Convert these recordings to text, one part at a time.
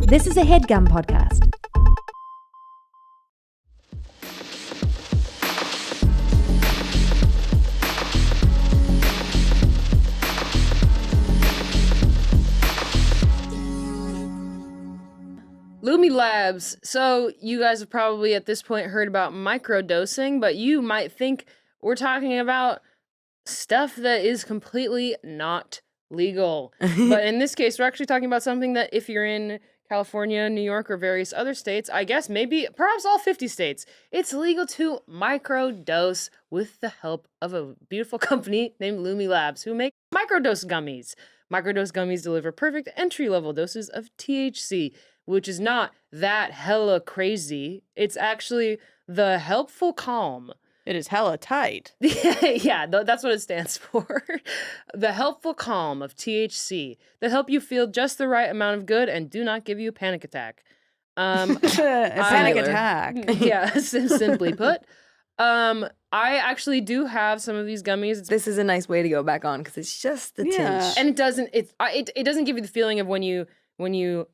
This is a Headgum podcast. LumiLabs. So you guys have probably at this point heard about microdosing, but you might think we're talking about stuff that is completely not legal. But in this case, we're actually talking about something that if you're in California, New York, or various other states, I guess maybe perhaps all 50 states, it's legal to microdose with the help of a beautiful company named LumiLabs who make microdose gummies. Microdose gummies deliver perfect entry-level doses of THC, which is not that hella crazy. It's actually the helpful calm. It is hella tight. Yeah, that's what it stands for. The helpful calm of THC that help you feel just the right amount of good and do not give you a panic attack. A panic attack. Yeah, simply put. I actually do have some of these gummies. This is a nice way to go back on because it's just the tinge. And it doesn't give you the feeling of when you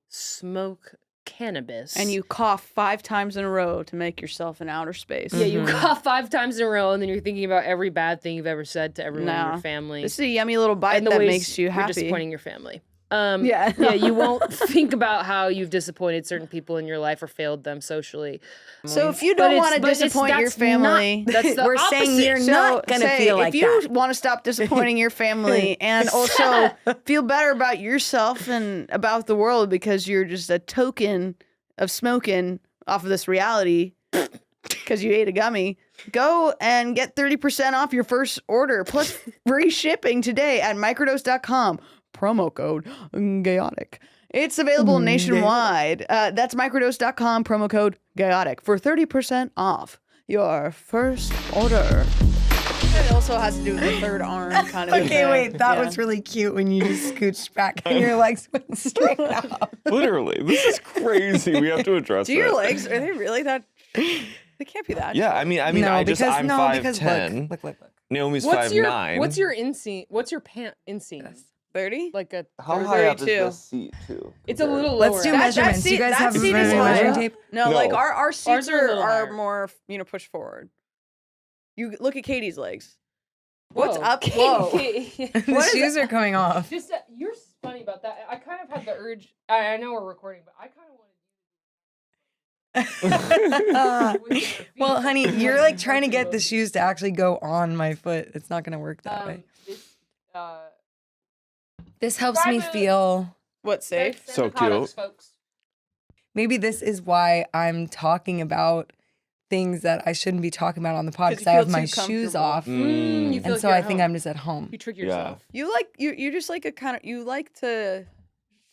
smoke cannabis. And you cough 5 times in a row to make yourself in outer space. Yeah, you cough 5 times in a row, and then you're thinking about every bad thing you've ever said to everyone in your family. This is a yummy little bite and the that ways makes you happy. You're disappointing your family. Yeah, you won't think about how you've disappointed certain people in your life or failed them socially. So if you don't want to disappoint your family, we're saying you're not going to feel like that. If you want to stop disappointing your family and also feel better about yourself and about the world because you're just a token of smoking off of this reality because you ate a gummy, go and get 30% off your first order plus free shipping today at microdose.com. Promo code Gayotic. It's available nationwide. That's microdose.com, promo code Gayotic for 30% off your first order. It also has to do with the third arm kind of Okay, wait, that was really cute when you just scooched back and your legs went straight up. Literally, this is crazy. We have to address Do it. your legs, are they really that? They can't be that. Yeah, I mean, I'm 5'10". Look. Naomi's 5'9". What's your inseam? What's your pant inseam? 30? Like a How or high up is 32? this seat too? It's a little lower. Let's do measurements. Do you guys have seat is measuring higher. tape? No, No. like our seats Ours are a little are higher. more, pushed forward. You look at Katie's legs. Whoa. What's up? Katie, Whoa. The shoes are coming off. Just you're funny about that. I kind of had the urge. I know we're recording, but I kind of wanted. Well, honey, you're like trying to get the shoes to actually go on my foot. It's not going to work that way. This helps me feel. What's safe? So products, cute. folks. Maybe this is why I'm talking about things that I shouldn't be talking about on the pod 'Cause because you I have feel my too shoes comfortable. off. You feel And like so you're I at think home. I'm just at home. You trick Yeah. yourself. You just like you like to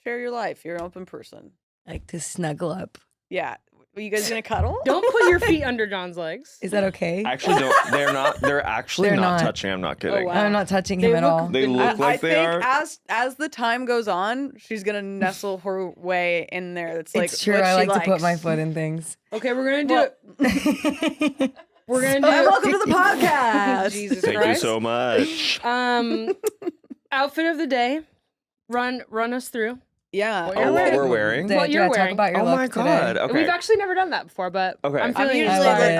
share your life. You're an open person. Like to snuggle up. Yeah. Are you guys gonna cuddle? Don't put your feet under John's legs. Is that okay? Actually, don't. They're not. They're actually They're not not. touching. I'm not kidding. Oh, wow. I'm not touching They him at look- all. They look I like they think are. as the time goes on, she's gonna nestle her way in there. That's like It's true. what I she like likes. to put my foot in things. Okay, we're gonna do it. We're gonna do it. Welcome to the podcast. Jesus Thank Christ. you so much. Outfit of the day. Run us through. Yeah. What Oh, you're what wearing. we're wearing? What Do you're I talk wearing. about your Oh look my god. today? Okay. We've actually never done that before, but Okay. I'm I'm feeling Usually, I love inspired.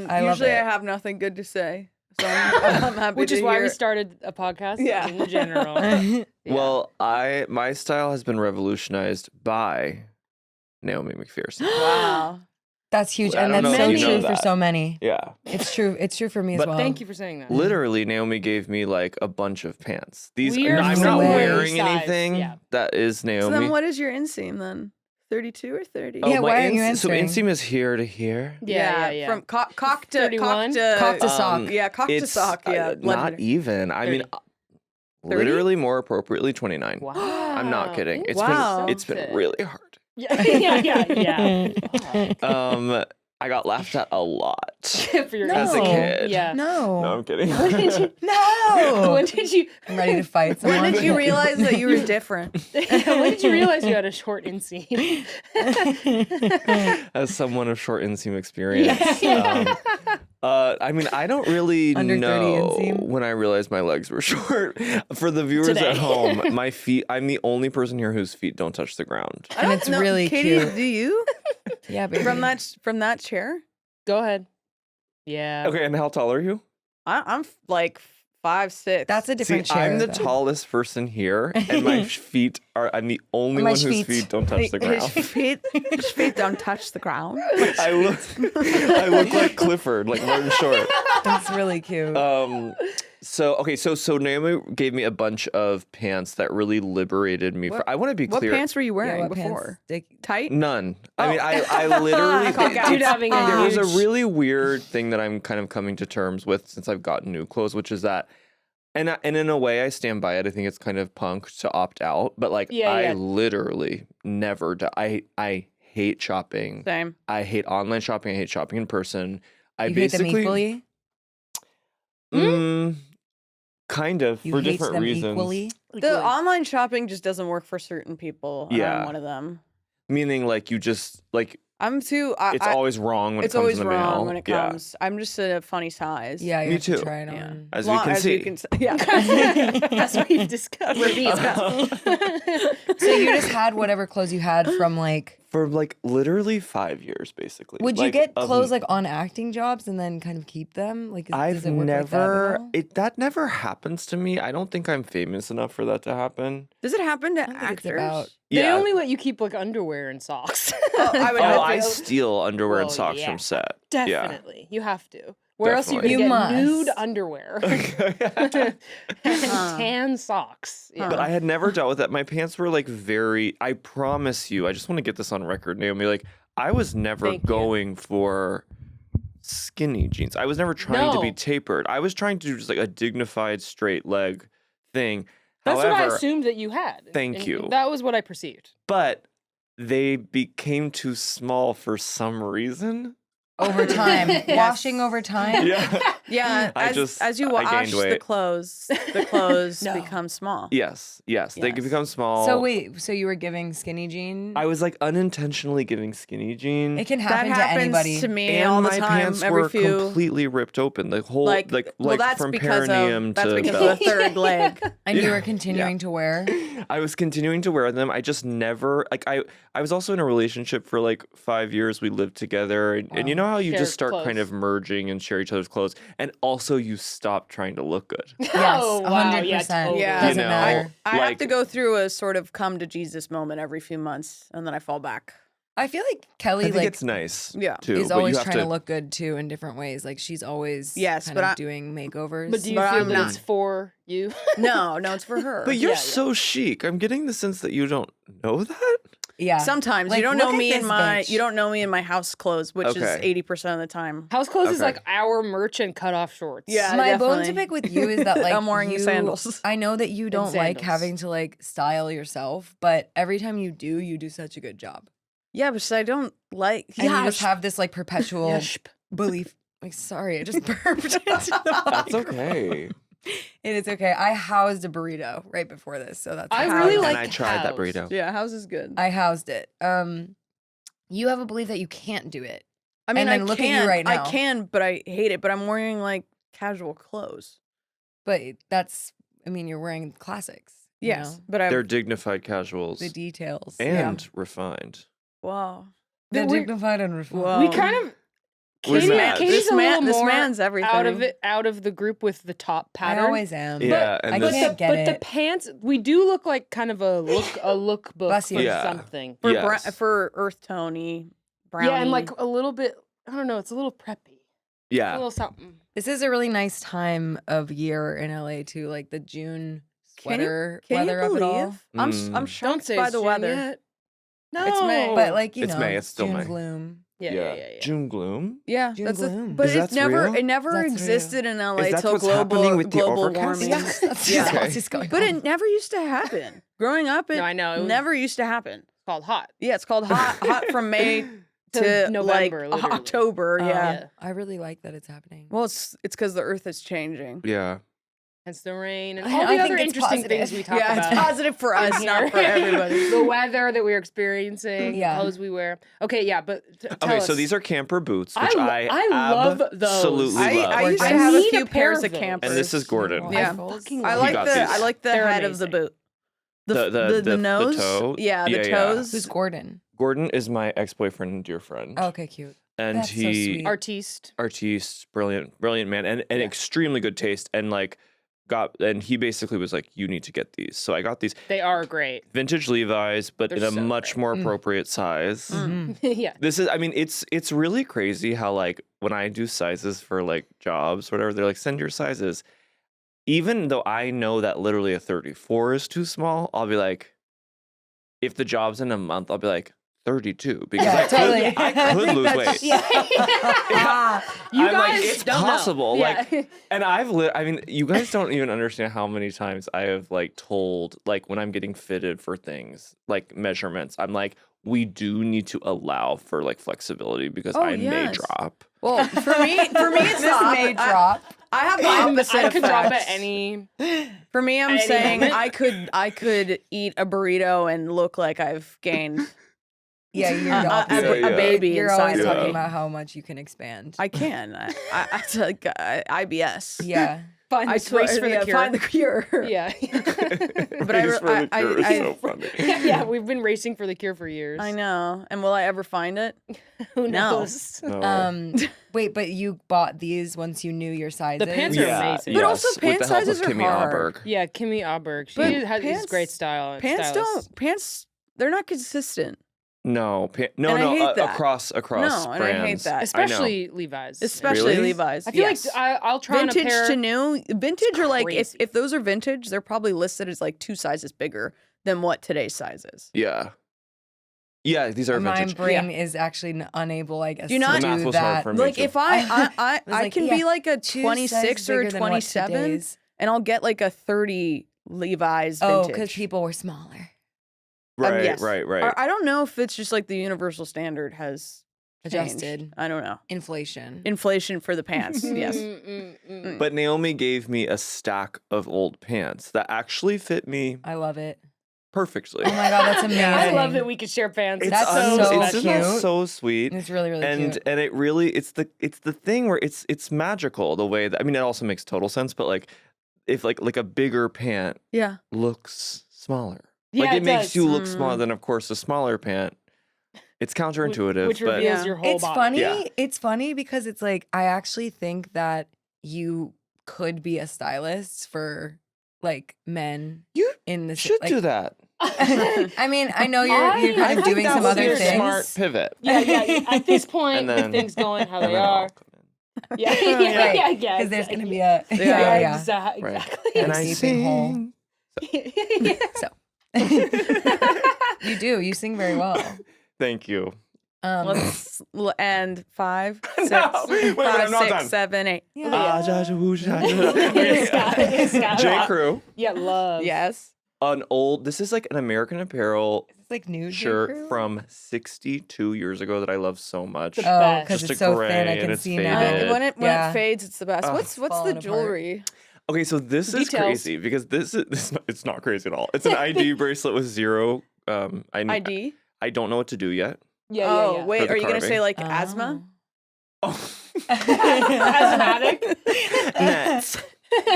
it. I love usually it. I have nothing good to say, so I'm happy. Which to is why hear we it. started a podcast Yeah. in general. Well, my style has been revolutionized by Naomi McPherson. Wow. That's huge. I And don't that's know so if you know true for that. so many. Yeah. It's true. It's true for me as But well. Thank you for saying that. Literally, Naomi gave me like a bunch of pants. These We are I'm not similar wearing size, anything. yeah. That is So Naomi. then, what is your inseam then? 32 or 30? Oh, Yeah, my why aren't you So answering? inseam is here to here. Yeah. From cock to 31? cock to sock. Yeah, cock to It's sock. Yeah, not even. I mean, 30? literally more appropriately 29. Wow. I'm not kidding. Wow. It's been really hard. Yeah. I got laughed at a lot For your as a No. kid. Yeah. No. No, I'm kidding. When did you? No. When did you? I'm ready to fight someone. When did you realize that you were different? When did you realize you had a short inseam? As someone of short inseam experience. I mean, I don't really Under 30 know inseam? when I realized my legs were short. For the viewers Today. at home, my feet, I'm the only person here whose feet don't touch the ground. I And don't it's know. really Katie, cute. do you? Yeah, baby. From that chair? Go ahead. Yeah. Okay, and how tall are you? I'm like 5'6". That's a See, different chair. I'm the though. tallest person here, and my feet are, I'm the only My one whose feet. feet don't touch the ground. His feet don't touch the ground. I look like Clifford, like Martin Short. That's really cute. So Naomi gave me a bunch of pants that really liberated me. I want to be What clear. pants were you wearing what before? pants? Tight? None. I Oh. mean, I literally. Cock out. Dude having a There was a huge- really weird thing that I'm kind of coming to terms with since I've gotten new clothes, which is that, and in a way I stand by it. I think it's kind of punk to opt out, but like I literally never do. I hate shopping. Same. I hate online shopping. I hate shopping in person. I You hate them basically equally? kind of You for hate different them reasons. equally? The online shopping just doesn't work for certain people. And Yeah. I'm one of them. Meaning like you just like I'm too. it's always wrong when it it's comes always in the wrong mail. when it Yeah. comes. I'm just a funny size. Yeah, you Me have to too. try it Yeah. on. As we can see. Yeah. As we've discussed. So you just had whatever clothes you had from like. For like literally 5 years, basically. Would you Like, get of- clothes like on acting jobs and then kind of keep them? Like, does I've it work never like that never happens to me. I don't think I'm famous enough for that to happen. Does it happen to I don't think it's actors? about- They only let you keep like underwear and socks. I would Oh, hope I so. steal underwear and Well, socks yeah. from set. Definitely. You have to. Where else are you Definitely. going to You get nude must. underwear Yeah. and tan socks? Yeah. But I had never dealt with that. My pants were like very, I promise you, I just want to get this on record, Naomi. Like, I was never Thank you. going for skinny jeans. I was never trying to be No. tapered. I was trying to do just like a dignified straight leg thing. That's what I However, assumed that you had. Thank And you. That was what I perceived. but they became too small for some reason. Over time, washing over time. Yeah. Yeah, as you I wash gained the weight. clothes No. become small. Yes, they Yes. can become small. So wait, so you were giving skinny jean? I was like unintentionally giving skinny jean. It can That happen to happens anybody. to me and all the my time. pants Every were few, completely ripped open. The whole like, well, that's from because perineum of that's to because belt. of the third leg. And you Yeah. were continuing to wear. I was continuing to wear them. I just never like I was also in a relationship for like 5 years. We lived together, and you know how you Share just start kind clothes. of merging and share each other's clothes, and also you stop trying to look good. Yes, Oh, wow. Yeah, 100%. totally. Yeah. Doesn't You know, matter. I have Like- to go through a sort of come to Jesus moment every few months, and then I fall back. I feel like I Kelly think like it's nice. Yeah. too. is but always you have trying to look good too in different ways. Like she's always Yes, kind but of doing makeovers. But do you But feel I'm that not. it's for you? No, it's for her. But you're Yeah, yeah. so chic. I'm getting the sense that you don't know that. yeah. Sometimes Like, you don't look know at me in this my bitch. you don't know me in my house clothes, which is Okay. 80% of the time. House clothes is Okay. like our merch and cutoff shorts. Yeah. My bone to definitely. pick with you is that like I'm wearing you, sandals. I know that you don't like sandals. having to like style yourself, but every time you do such a good job. Yeah, but I don't like. And you just have this like perpetual Yashp. belief. Like, sorry, I just burped into the That's microphone. okay. It is okay. I housed a burrito right before this, so that's I fine. really And like I tried that house. burrito. Yeah, house is good. I housed it. You have a belief that you can't do it. I mean, and then I look at you can, right now. I can, but I hate it. But I'm wearing like casual clothes. But that's, I mean, you're wearing classics. you Yes, know? but I. They're dignified casuals The details. and refined. Wow. They're We're- dignified and refined. Whoa. We kind of. We're Katie, mad. Katie's This a man- little this more man's everything. out of the group with the top I pattern. always am. Yeah, But, and but, this- the, can't get but the it. pants, we do look like kind of a lookbook Bussy. for Yeah. something. for Yes. for earth tony, brownie. Yeah, and like a little bit. I don't know. It's a little preppy. A Yeah. little something. This is a really nice time of year in LA too, like the June sweater Can weather you of it all. believe? I'm Mm. shocked Don't say by it's the June weather. yet. No, It's May. But like, you It's know, May, it's still June May. gloom. yeah. June gloom. Yeah, June that's gloom. but Is it's that never real? it never That's real. existed in LA Is that till what's happening global with the global overcast? warming. Yes, that's Yeah. just Okay. what's going But on. it never used to happen. Growing up, it No, I know. It was- never used to happen. It's called hot. Yeah, it's called hot from May To to November, like literally. October. Oh, Yeah. Yeah. I really like that it's happening. Well, it's because the Earth is changing. Yeah. Hence the rain and I all the think other it's interesting things positive. we talk Yeah, about. it's positive for us, not for everybody. The weather that we're experiencing, Yeah. the clothes we wear. Okay, yeah, but tell Okay, us. so these are camper boots, which I love those. absolutely love. I used to I have a need few a pair pairs of of those. campers. And this is Gordon. Yeah. I fucking I love He like got the these. I like the They're head of the amazing. boot. The nose. toe? Yeah, the Yeah, yeah. toes. Who's Gordon? Gordon is my ex-boyfriend and dear friend. Okay, cute. And That's so he sweet. Artiste. brilliant man, and extremely good taste, and like he basically was like, you need to get these. So I got these They are great. vintage Levi's, but They're in a so much great. more appropriate size. Yeah. This is, I mean, it's really crazy how like when I do sizes for like jobs, whatever, they're like, send your sizes. Even though I know that literally a 34 is too small, I'll be like, if the job's in a month, I'll be like 32 because Yeah, totally. I could lose weight. You I'm guys like, it's don't know. possible. Yeah. Like, and I mean, you guys don't even understand how many times I have like told, like when I'm getting fitted for things, like measurements, I'm like, we do need to allow for like flexibility because I may yes. drop. Well, for me, it's This the may opposite. drop. I have the opposite I could drop effects. at any. For me, I'm any saying moment. I could eat a burrito and look like I've gained Yeah, you're a, the a, opposite. a baby You're inside always of talking me. about how much you can expand. I can. It's like IBS. Yeah. Find I the race for the cure. Find the cure. Yeah. But I- Race for the I- cure is I- so funny. yeah, we've been racing for the cure for years. I know. And will I ever find it? Who No. knows? No. Wait, but you bought these once you knew your sizes? The pants are amazing. But also yes, pant with the help sizes of are Kimmy hard. Ahlberg. Yeah, Kimmy Ahlberg. She But has pants- great style. Pants, they're not consistent. No, And I hate that. across No, brands. and I hate that. Especially Levi's. Especially Really? Levi's. I feel yes. like I'll try on a Vintage pair. to new. Vintage are like, crazy. if those are vintage, they're probably listed as like 2 sizes bigger than what today's size is. Yeah. Yeah, these are My vintage. brain is actually unable, I guess, Do you not- to The math do was hard that. for me. Like too. if I was I like, can yeah, be like a 2 26 sizes or a bigger than what 27 today's- and I'll get like a 30 Levi's Oh, vintage. because people were smaller. Right, yes. right. I don't know if it's just like the universal standard has changed. Adjusted. I don't know. Inflation. Inflation for the pants. Yes. But Naomi gave me a stack of old pants that actually fit me I love it. perfectly. Oh my god, that's amazing. I love that we could share pants. That's so so isn't that cute. so sweet. It's really, really and cute. and it really it's the thing where it's magical the way that, I mean, it also makes total sense, but like if like a bigger pant Yeah. looks smaller. Yeah, Like it makes does. you look smaller than, of course, a smaller pant. It's counterintuitive, which but reveals Yeah. your whole It's body. funny. Yeah. It's funny because it's like I actually think that you could be a stylist for like men you in the should like, do that. I mean, I know you're I kind of think doing that some would other be a things. Smart pivot. Yeah. At this point, And with then- things going how And they then I'll are. come in. Yeah, Right. yeah, yeah. Because there's going to be a Yeah. Exactly. Right. Exactly. And I Gaping hole. sing. So you do. You sing very well. Thank you. Let's and 5, 6, No, wait, 5, I'm not 6, done. 7, 8. Yeah. Ah, Joshua, It's got J. it. Crew, Yeah, love. Yes. this is like an American Apparel It's like nude shirt from 62 years ago that I love so much. The Oh, best. because Just it's a so gray thin. I and can it's see faded. now. When it Yeah. fades, it's the best. Ugh. What's the Falling apart. jewelry? Okay, so this is Details. crazy because it's not crazy at all. It's an ID bracelet with 0 ID? I don't know what to do yet. Yeah, Oh, yeah, yeah. wait, For the are you going to say carving. like asthma? Oh. Asthmatic. Nets.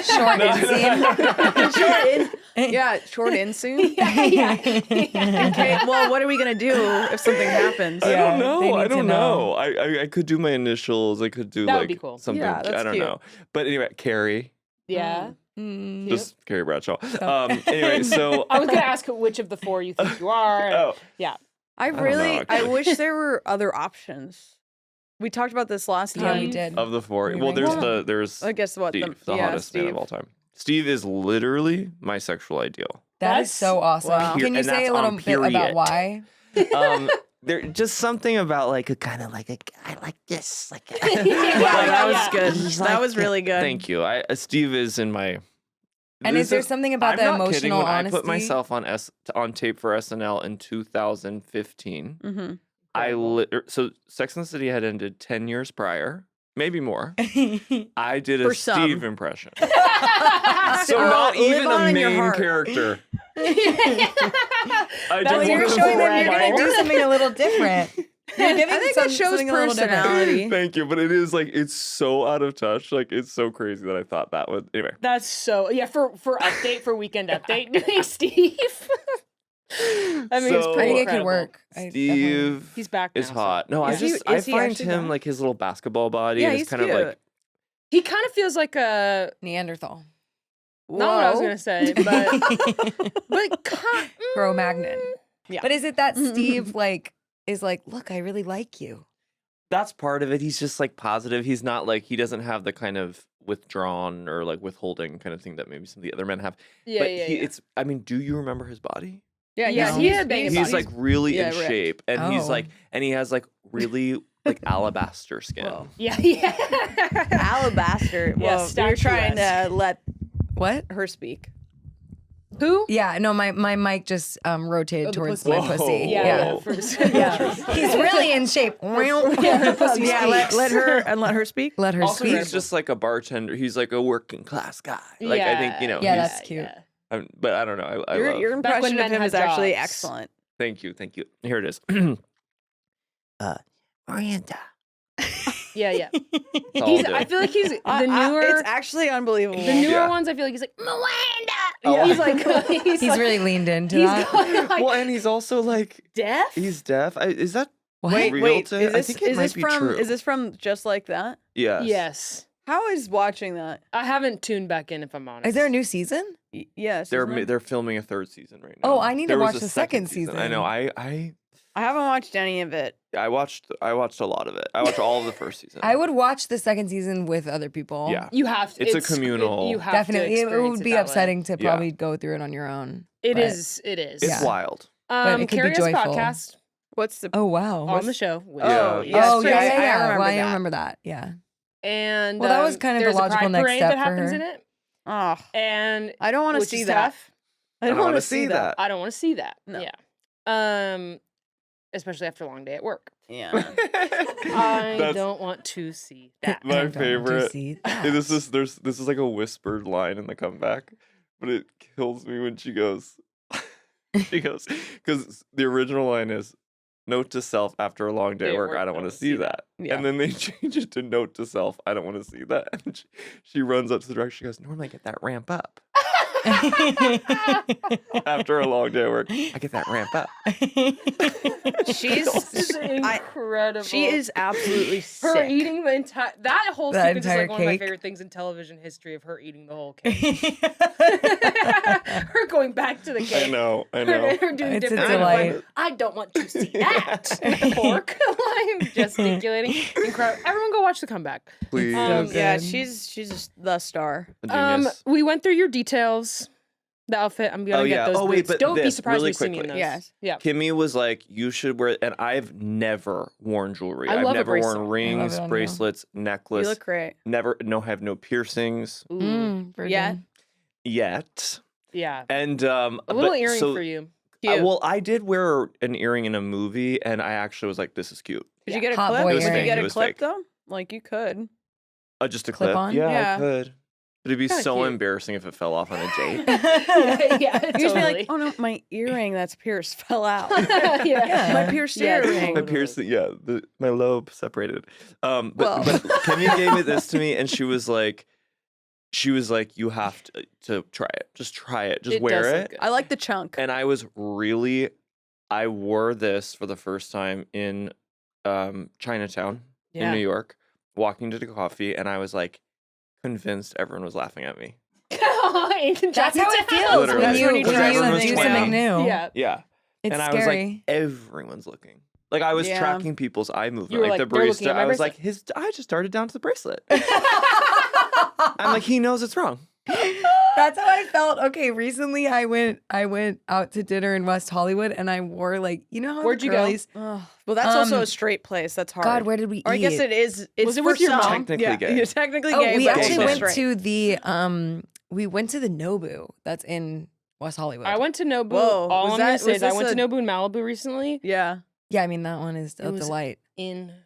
Short inseam. Short in, yeah, short in soon. Yeah. Okay, well, what are we going to do if something happens? I Yeah, don't know. they I need to don't know. know. I could do my initials. I could do That would like be cool. something. Yeah, that's I don't cute. know. But anyway, Carrie. Yeah. Mm. Just Carrie Bradshaw. Anyway, so I was gonna ask which of the 4 you think you are. and- oh, Yeah. I don't really, know, I actually. wish there were other options. We talked about this last Yeah, time. we did. of the 4, You're well, right. there's I guess what Steve, the yeah, hottest man Steve. of all time. Steve is literally my sexual ideal. That is so awesome. Wow. Can you And say that's a little on bit about period. why? There just something about like a kind of like a guy like this, like. Wow, that was Yeah. good. He's That like was really good. Thank you. Steve is in my. And is there something about the I'm not kidding. emotional When honesty? I put myself on tape for SNL in 2015, Mm-hmm. so Sex and the City had ended 10 years prior, maybe more. I did For a some. Steve impression. So not live even on a in your main heart. character. That's Well, you're wonderful showing them you're role gonna do something a little different. You're giving I think some, it shows something a little different. personality. Thank you, but it is like it's so out of touch. Like it's so crazy that I thought that would. Anyway, That's so for update for weekend update doing Steve. I mean, it's So- I pretty think it incredible. could work. Steve He's back now. is so- hot. No, Is he- I is he find actually him back? like his little basketball body. Yeah, and he's it's kind of cute. like He kind of feels like a Neanderthal. not what I was Whoa. gonna say, but Cro-Magnon. Yeah. But is it that Steve like is like, look, I really like you? that's part of it. He's just like positive. He's not like he doesn't have the kind of withdrawn or like withholding kind of thing that maybe some of the other men have. yeah, but yeah, he, yeah. it's. I mean, do you remember his body? Yeah, Yeah, he had banging He's body. like really Yeah, in ripped. shape, and he's Oh. like, and he has like really like alabaster skin. Whoa. yeah. Alabaster. Yeah, Well, you're trying to let What? her speak. Who? Yeah, no, my mic just rotated Oh, the towards pussy. my pussy. Whoa. Yeah. Whoa. Yeah. He's really in shape. Yeah, pussy Yeah, let her speak. Let her Also, speak. he's just like a bartender. He's like a working class guy. Like I think Yeah, he's, that's cute. but I don't know. I love. Your Back when impression men of him had is actually jobs. excellent. Thank you. Here it is. Miranda. Yeah. It's all He's, good. I feel like he's the newer. It's actually unbelievable. the newer Yeah. ones, I feel like he's like Miranda. Oh. He's like He's like, really leaned into he's that. going like Well, and he's also like deaf. he's deaf. Is that What? real Wait, to? is I this, think it is might this be from true. is this from Just Like That? Yes. Yes. How is watching that? I haven't tuned back in if I'm honest. Is there a new season? Yes. They're isn't there? they're filming a third season right now. Oh, I need to There was watch a the second I season. know. I haven't watched any of it. I watched a lot of it. I watched all of the first season. I would watch the second season with other people. Yeah. You have to. It's a communal- you have Definitely. To It experience would be that way. upsetting to Yeah. probably go through it on your own. It but- is. It is. It's Yeah. wild. But it could be Curious joyful. podcast What's the Oh, wow. on the show. with- Oh, Yeah. yes, Oh, yeah, I yeah. remember Well, I that. remember that. Yeah. And Well, that was kind of the there's a logical pride next parade step that for happens her. in it, Oh, and I don't want to which see is that. tough. I don't want to see that. I don't want to see that. No. Yeah. Especially after a long day at work. Yeah. I That's don't want to see that. my I don't want to favorite. see This that. is like a whispered line in the comeback, but it kills me when she goes. She goes because the original line is note to self after a long day at work. I don't want to see that. Yeah. And then they change it to note to self. I don't want to see that. And she runs up to the director. She goes, normally I get that ramp up after a long day at work. I get that ramp up. She's This is incredible. she is absolutely her sick. eating the entire that whole That sequence is like entire one of my cake? favorite things in television history of her eating the whole cake. Her going back to the cake. I know. Her doing It's a different delight. like, I don't want to see that. Fork like gesticulating. Incredible. Everyone go watch the comeback. Please. Yeah, good. she's just the star. A genius. We went through your details. The outfit. I'm gonna Oh, get yeah. those Oh, wait, boots. but Don't be this, surprised really when you see me in quickly. those. Yes. Yeah. Kimmy was like, you should wear, and I've never worn jewelry. I I've love a never bracelet. worn I love rings, it on you. bracelets, You necklace. look great. Have no piercings Ooh. Virgin. Yeah. yet. Yeah. And A little earring for you. Cute. well, I did wear an earring in a movie, and I actually was like, "This is cute." Did you get a Hot clip? boy Did you earring. get It a was clip fake. though? Like you could. Just a Clip clip. on? Yeah, Yeah. I could. But it'd be Kinda so cute. embarrassing if it fell off on a date. Yeah. You just be Totally. like, oh no, my earring that's pierced fell out. Yeah. My pierced Yeah, earring. My piercing, yeah, my lobe separated. But Well. Kimmy gave me this to me, and she was like, you have to try it. Just try it. Just It wear does look it. good. I like the chunk. And I wore this for the first time in Chinatown in Yeah. New York, walking to the coffee, and I was like convinced everyone was laughing at me. That's how it feels Literally. when That's you, when you when try you something do new. something new. Yeah. Yeah. It's and I was scary. like, everyone's looking. Like I was Yeah. tracking people's eye movement. You were Like the like, "They're looking barista, at my I was bracelet." like, his eye just darted down to the bracelet. I'm like, he knows it's wrong. That's how I felt. Okay, recently I went out to dinner in West Hollywood and I wore like, you know how Where'd the you go? girlies- Ugh. Well, that's also Um, a straight place. That's hard. God, where did we Or I eat? guess it is. It's Was it for with your some. mom? Technically yeah, gay. You're technically Oh, gay, we but actually also went straight. to the we went to the Nobu that's in West Hollywood. I went to Nobu. Whoa, All was I'm gonna that- say was is I this went a- to Nobu in Malibu recently. Yeah. Yeah, I mean that one is It a was delight. Incredible.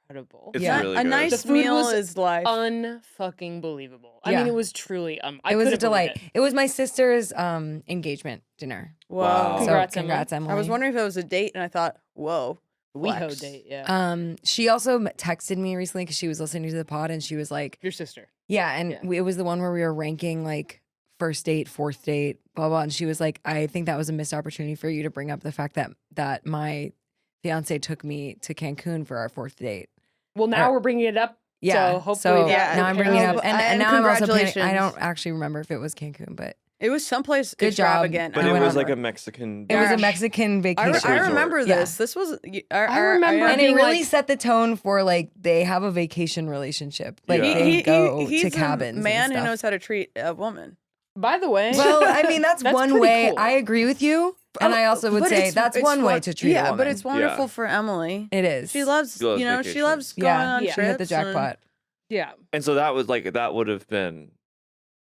incredible. It's Yeah. really A good. nice The food meal was is life. Unfucking believable. I Yeah. mean, it was truly It was a delight. It was my sister's engagement dinner. Whoa. Wow. Congrats, so congrats, Emily. Emily. I was wondering if it was a date, and I thought, whoa. WeHo flex. date, yeah. She also texted me recently because she was listening to the pod and she was like, Your sister. yeah, and Yeah. it was the one where we were ranking like first date, fourth date, blah blah. And she was like, I think that was a missed opportunity for you to bring up the fact that my fiance took me to Cancun for our fourth date. Well, now we're bringing it up. Yeah, So hopefully that now I'm bringing it up, and and now I'm also planning, I congratulations. don't actually remember if it was Cancun, but It was someplace Good job. extravagant. But I it was remember. like a Mexican. it was a Gosh. Mexican I vacation. resort. remember Yeah. this. This was. I remember And it being really like- set the tone for like they have a vacation relationship. Like Yeah. they go he's to cabins. a man and who stuff. knows how to treat a woman. By the way, Well, I mean that's one pretty way. cool. I agree with you, and I also would But say it's- that's it's one way won- to treat a Yeah, woman. but it's wonderful Yeah. for Emily. It is. She loves, She loves she vacations. loves going Yeah, on Yeah. she hit the trips. and- jackpot. yeah. And so that was like that would have been.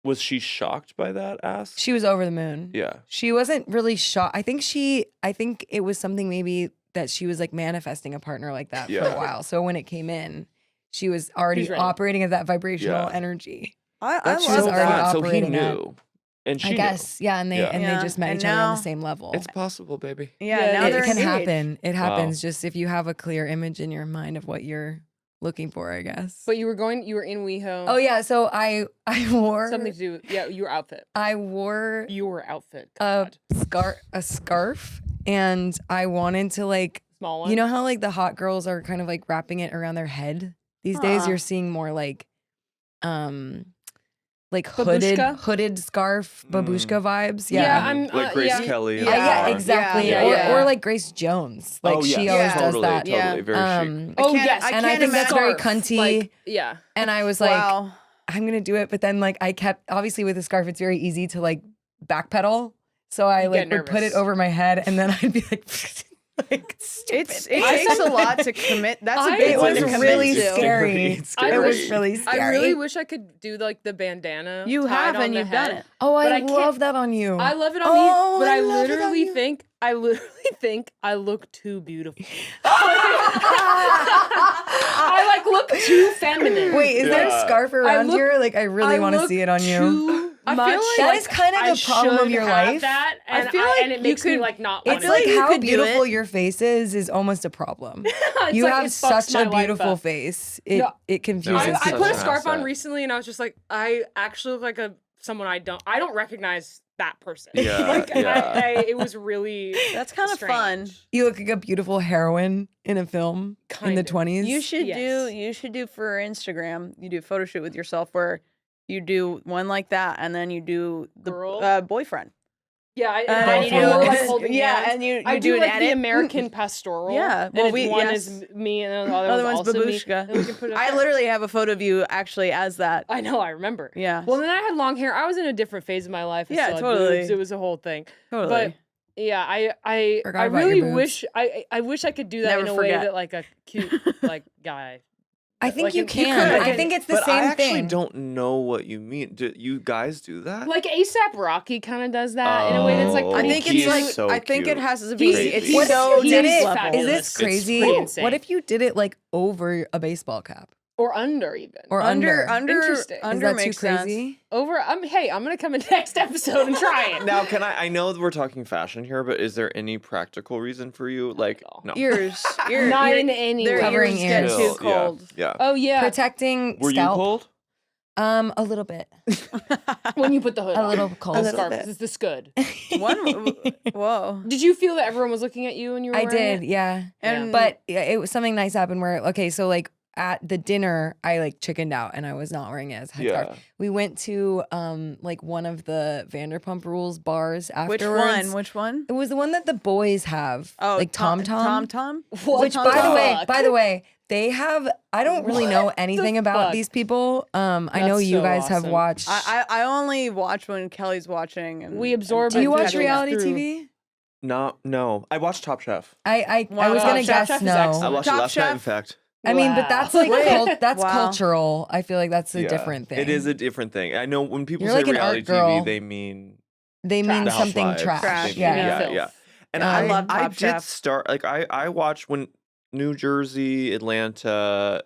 Was she shocked by that ask? She was over the moon. Yeah. She wasn't really shocked. I think it was something maybe that she was like manifesting a partner like that for Yeah. a while. So when it came in, she was already She's ready. operating at that vibrational Yeah. energy. I That's She was love already that. So he operating at- knew, and she I guess, yeah, and they Yeah. and Yeah, they just met and each other on now the same level. knew. It's possible, baby. Yeah, Yeah, now it they're can engaged. happen. It happens Wow. just if you have a clear image in your mind of what you're looking for, I guess. But you were in WeHo. Oh yeah, so I wore Something to do. Yeah, your outfit. I wore Your outfit. a God. scarf and I wanted to like Small one. you know how like the hot girls are kind of like wrapping it around their head? These days Huh. you're seeing more like Babushka? hooded scarf babushka vibes. Yeah. Yeah, I'm Like Grace yeah. Kelly. Yeah. yeah, or- exactly. Yeah, or, yeah. or like Grace Jones. Like oh, she yes, always totally, does that. Totally, Yeah. very chic. Oh can't- yes, I and I can't think that's very Scarf, cunty. Like, yeah. And I was like, Wow. I'm gonna do it. But then like I kept obviously with a scarf, it's very easy to like backpedal. So I You like get would put it nervous. over my head and then I'd be like, stupid. It takes a lot to commit. That's a I- big It one was to commit really to. scary. It's I It was wish- really scary. I really wish I could do like the bandana. You tied have, on and the you've done head. it. Oh, But I I can't- love that on you. I love it on Oh, me, but I I love it on literally you. think I look too beautiful. I like look too feminine. Wait, is there a Yeah. scarf around look- here? Like, I really want to look see it on you. Too I much feel like- That is kind of I a problem of should your have life. That, I and feel like and it you makes me could- like not. It's want feel like like you how could do beautiful it. your face is almost a problem. It's You like have it fucks such my a life beautiful up. face. It No, it confuses it's I such put a an scarf on asset. recently, and I was just like, I actually look like someone I don't recognize that person. Yeah, like yeah. it was really That's kind of fun. strange. You look like a beautiful heroine in a film in Kind the of. 20s. You should Yes. do for Instagram. You do a photo shoot with yourself where you do one like that, and then you do the Girl? boyfriend. Yeah, And and then you you do do more it- like holding yeah, hands. and you I do do an like the edit. American pastoral. Yeah, and well, it's one yes. is me, and the other, Other one's one's also me. Babushka. And we can put it up I there. literally have a photo of you actually as that. I know, I remember. Yeah. Well, then I had long hair. I was in a different phase of my life. I Yeah, still had totally. boobs. It was a whole thing. Totally. But yeah, I Forgot about your really boobs. wish I wish I could do that Never in a forget. way that like a cute like guy. I think Like, you you can. could. I think it's the But same I actually thing. don't know what you mean. Do you guys do that? Like ASAP Rocky kind of does that in a way that's like Oh, I pretty think cute. it's like so I think it cute. has to be. He's- It's he's- so he did is it? fabulous. Is this It's crazy? pretty insane. What if you did it like over a baseball cap or under even or under Interesting. Is under that too makes sense. crazy? over. Hey, I'm gonna come in next episode and try it. Now, I know that we're talking fashion here, but is there any practical reason for you? Like, all. no. Ears, Not in any their way. Covering ears get ears. too Still, yeah, cold. Yeah. Oh yeah, Protecting Were scalp. you cold? A little bit. when you put the hood A on. little cold. The A little scarf. bit. It's the scud. Whoa. Did you feel that everyone was looking at you when you were I wearing did, it? yeah. And But yeah, it was something nice happened where okay, so like at the dinner, I like chickened out and I was not wearing it as a headscarf. Yeah. We went to like one of the Vanderpump Rules bars which afterwards. one? Which one? It was the one that the boys have. Oh, like Tom Tom Tom. Tom. What Which the by the fuck? way, they have I don't really know anything about fuck? these people. I know That's you so guys have awesome. watched I only watch when Kelly's watching. And We absorb Do you it watch because reality it's true. TV? No. I watched Top Chef. I Wow. was gonna Top guess Chef is no. I excellent. watched Top it last night, in Chef? fact. I mean, but Wow. that's like Wait. that's Wow. cultural. I feel like that's a Yeah. different thing. It is a different thing. I know when people You're say like an art reality girl. TV, they mean They mean the something Housewives. trash. Trash. They mean- Yeah. yeah, Filth. yeah. And I I love I Top did Chef. start like I watched when New Jersey, Atlanta,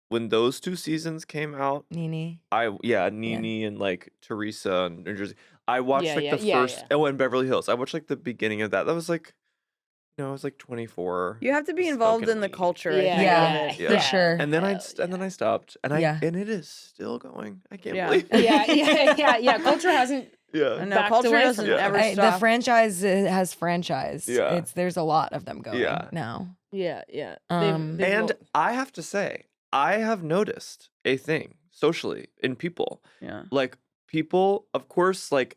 when those 2 seasons came out, Nene. Nene and like Teresa in New Jersey. I watched like the first. yeah. Oh, and Beverly Hills. I watched like the beginning of that. That was like, I was like 24. You have to be involved in the Smoking weed. culture. Yeah, I think, yeah, of it. Yeah. For sure. And then I stopped, and and it is still going. I can't believe it. Yeah. Culture hasn't. Yeah. No, backed culture away doesn't from it. ever The stop. franchise has franchised. Yeah. There's a lot of them going Yeah. now. Yeah. And I have to say, I have noticed a thing socially in people. Yeah. Like people, of course, like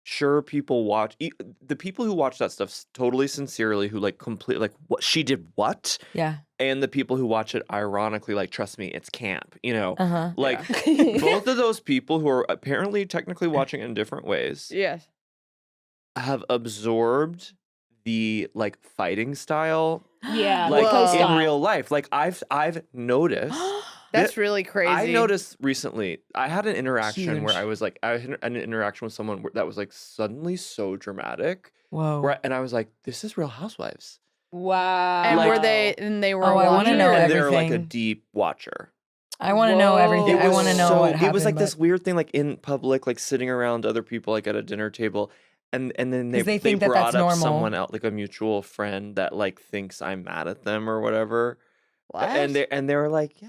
sure people watch the people who watch that stuff totally sincerely, who like complete like what she did what, Yeah. and the people who watch it ironically, like trust me, it's camp, Uh-huh. like both of those people who are apparently technically watching it in different ways Yes. have absorbed the like fighting style Yeah. like Whoa. in real life. Like I've noticed. That's really crazy. I noticed recently, I had an interaction Huge. where I had an interaction with someone that was like suddenly so dramatic. Whoa. And I was like, this is Real Housewives. Wow. And Like- were they? And they were. Oh, I wanna watching know it? And they're like a everything. deep watcher. I want to know everything. Whoa. I want to know what happened. It was like this but- weird thing, like in public, like sitting around other people, like at a dinner table. And then 'Cause they think that brought that's up normal. someone out, like a mutual friend that like thinks I'm mad at them or whatever. What? And they were like, yeah,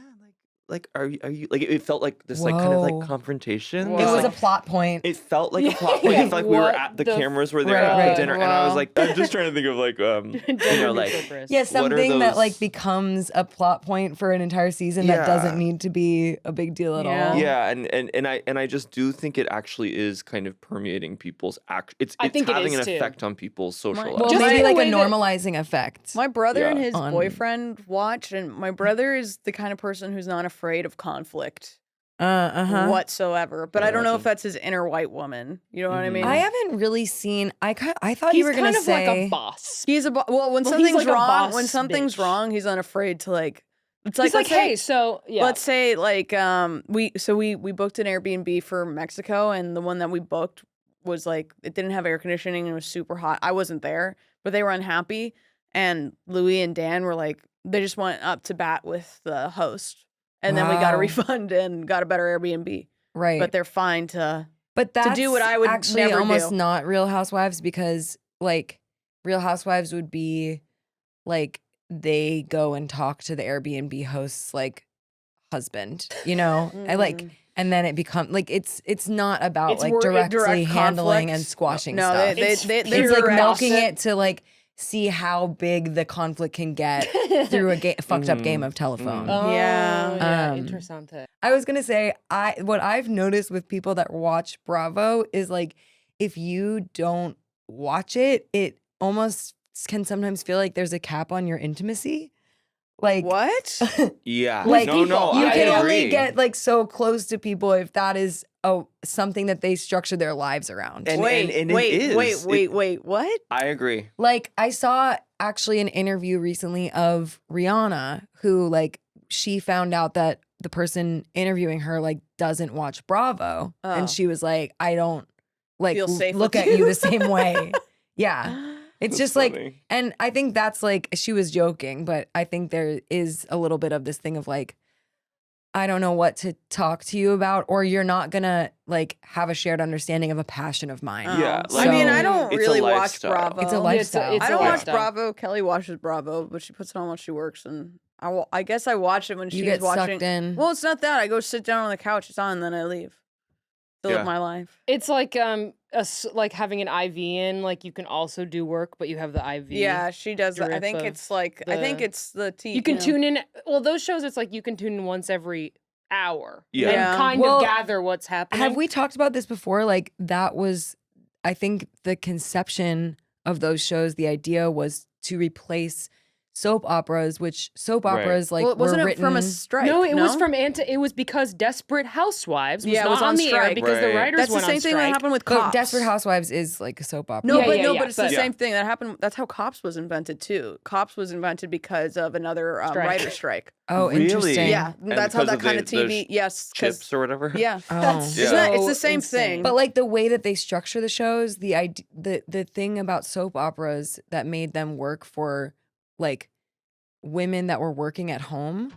like are you like it felt like this like kind of Whoa. like confrontation. Whoa. It was Like, a plot point. it felt like a Yeah, plot point. yeah, It felt like we were what at the the cameras were there Right, at right. the dinner, and I was Wow. like, I'm just trying to think of like Yeah, what are something that like those- becomes a plot point for an entire season that doesn't Yeah. need to be a big deal at Yeah. all. yeah, and I just do think it actually is kind of permeating people's it's I think it having is, an too. effect on people's social Well, lives. Well, Just maybe in the like a way that- normalizing effect. My brother and Yeah. his On- boyfriend watch, and my brother is the kind of person who's not afraid of conflict whatsoever. But I don't know if Imagine. that's his inner white woman. You know what I Mhm. mean? I haven't really seen. I thought He's you were kind gonna of say like a boss. He's when Well, he's something's like a wrong, boss when something's bitch. wrong, he's unafraid to like. It's like He's like, let's say- hey, so yeah. Let's say like we booked an Airbnb for Mexico, and the one that we booked was like it didn't have air conditioning and it was super hot. I wasn't there, but they were unhappy, and Louis and Dan were like they just went up to bat with the host, and then we got a Wow. refund and got a better Airbnb. right, But they're fine to. but that's do what I would actually never almost do. not Real Housewives because like Real Housewives would be like they go and talk to the Airbnb host's like husband, I like. Mm. And then it becomes like it's not about It's like more directly direct handling conflict. and squashing No, stuff. It's they're It's like direct. milking it to like see how big the conflict can get through a fucked up game of telephone. Oh, Yeah. Interessante. I was gonna say what I've noticed with people that watch Bravo is like if you don't watch it, it almost can sometimes feel like there's a cap on your intimacy. Like What? Yeah, like no, you I can only agree. get like so close to people if that is something that they structure their lives around. And- wait, and it wait, is. wait. What? I agree. Like I saw actually an interview recently of Rihanna who like she found out that the person interviewing her like doesn't watch Bravo Oh. and she was like I don't like Feel safe look with at you. you the same way. Yeah. It's That's just like funny. and I think that's like she was joking, but I think there is a little bit of this thing of like I don't know what to talk to you about or you're not going to like have a shared understanding of a passion of mine. Yeah, I mean, I So- don't It's a really watch lifestyle. Bravo. It's a Yeah, lifestyle. it's I a don't watch lifestyle. Bravo. Kelly watches Bravo, but she puts it on while she works, and I guess I watch it when You she's get watching. sucked in. Well, it's not that. I go sit down on the couch, it's on, and then I leave. To Yeah. live my life. It's like like having an IV in. Like you can also do work, but you have the IV. Yeah, she does that. I drip think of it's like I think the- it's the tea. You can know. tune in. Well, those shows, it's like you can tune in once every hour. Yeah. And Yeah. kind Well, of gather what's happening. Have we talked about this before? Like that was, I think the conception of those shows, the idea was to replace soap operas, which soap Right. operas like well, wasn't were it written from a strike? No, it was from It was because Desperate Housewives was Yeah, it not was on on the air strike. because the Right. writers That's the went same on thing that strike. happened with But Cops. Desperate Housewives is like a soap opera. No, Yeah, but yeah, but it's the but- same thing that happened. That's how Cops was invented too. Cops was invented because of another Strike. writer's strike. Oh, Really? interesting. Yeah, And that's how because that of kind of the TV. Yes, 'cause- Chips or whatever. Yeah, Oh. That's Yeah. Isn't that- it's so the same insane. thing. But like the way that they structure the shows, the thing about soap operas that made them work for like women that were working at home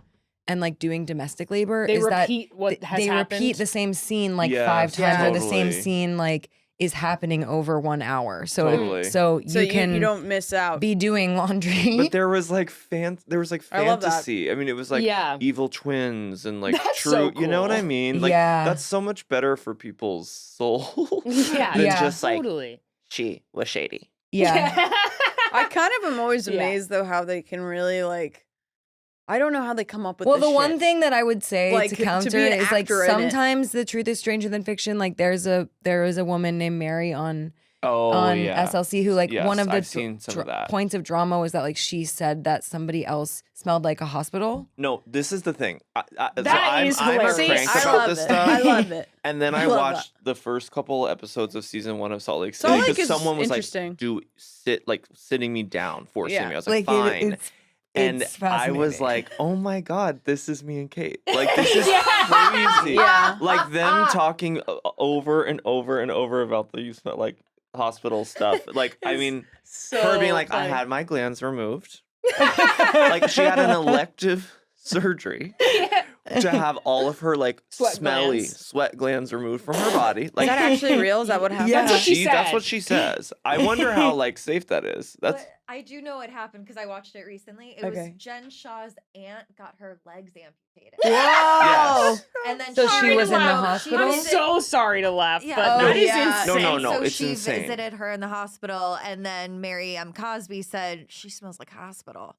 and like doing domestic labor They is that repeat what has they happened. repeat the same scene like Yes, 5 times, or the same totally. scene like is happening over 1 hour. So Totally. so you can you don't miss out. be doing laundry. But there was like I love that. fantasy. I mean, it was like Yeah. evil twins and like That's true. so You know what I cool. mean? Like Yeah. that's so much better for people's soul Yeah, than Yeah. just like totally. she was shady. yeah. I kind of am always Yeah. amazed though how they can really like. I don't know how they come up with. Well, this the one shit. thing that I would say Like, to to be counter an is like actor in it. sometimes the truth is stranger than fiction. Like there is a woman named Mary on SLC who like Yes, one of the I've seen some of that. points of drama was that like she said that somebody else smelled like a hospital. No, this is the thing. That is I'm a hilarious. crank I about love this it. stuff. I love it. And then I I love watched the first couple episodes of season 1 of Salt Lake City Salt Lake because is someone was interesting. like sitting me down, forcing Yeah. me. I was like, fine. And it's I was fascinating. like, oh my God, this is me and Kate. Like, this is crazy. Yeah. Like, them talking over and over and over about the hospital stuff. Like, I mean, her being like, I had my glands removed. Like, she had an elective surgery to have all of her, like, Sweat smelly glands. sweat glands removed from her body. Like, Is that actually real? Is that what happened? Yeah. That's what she said. That's what she says. I wonder how, like, safe that is. That's. But I do know what happened because I watched it recently. It Okay. was Jen Shaw's aunt got her legs amputated. Whoa! Yes. And then So she was in the hospital? I'm so sorry to laugh, Yeah. but Oh, that is yeah. insane. No, so it's she insane. visited her in the hospital, and then Mary Cosby said she smells like hospital.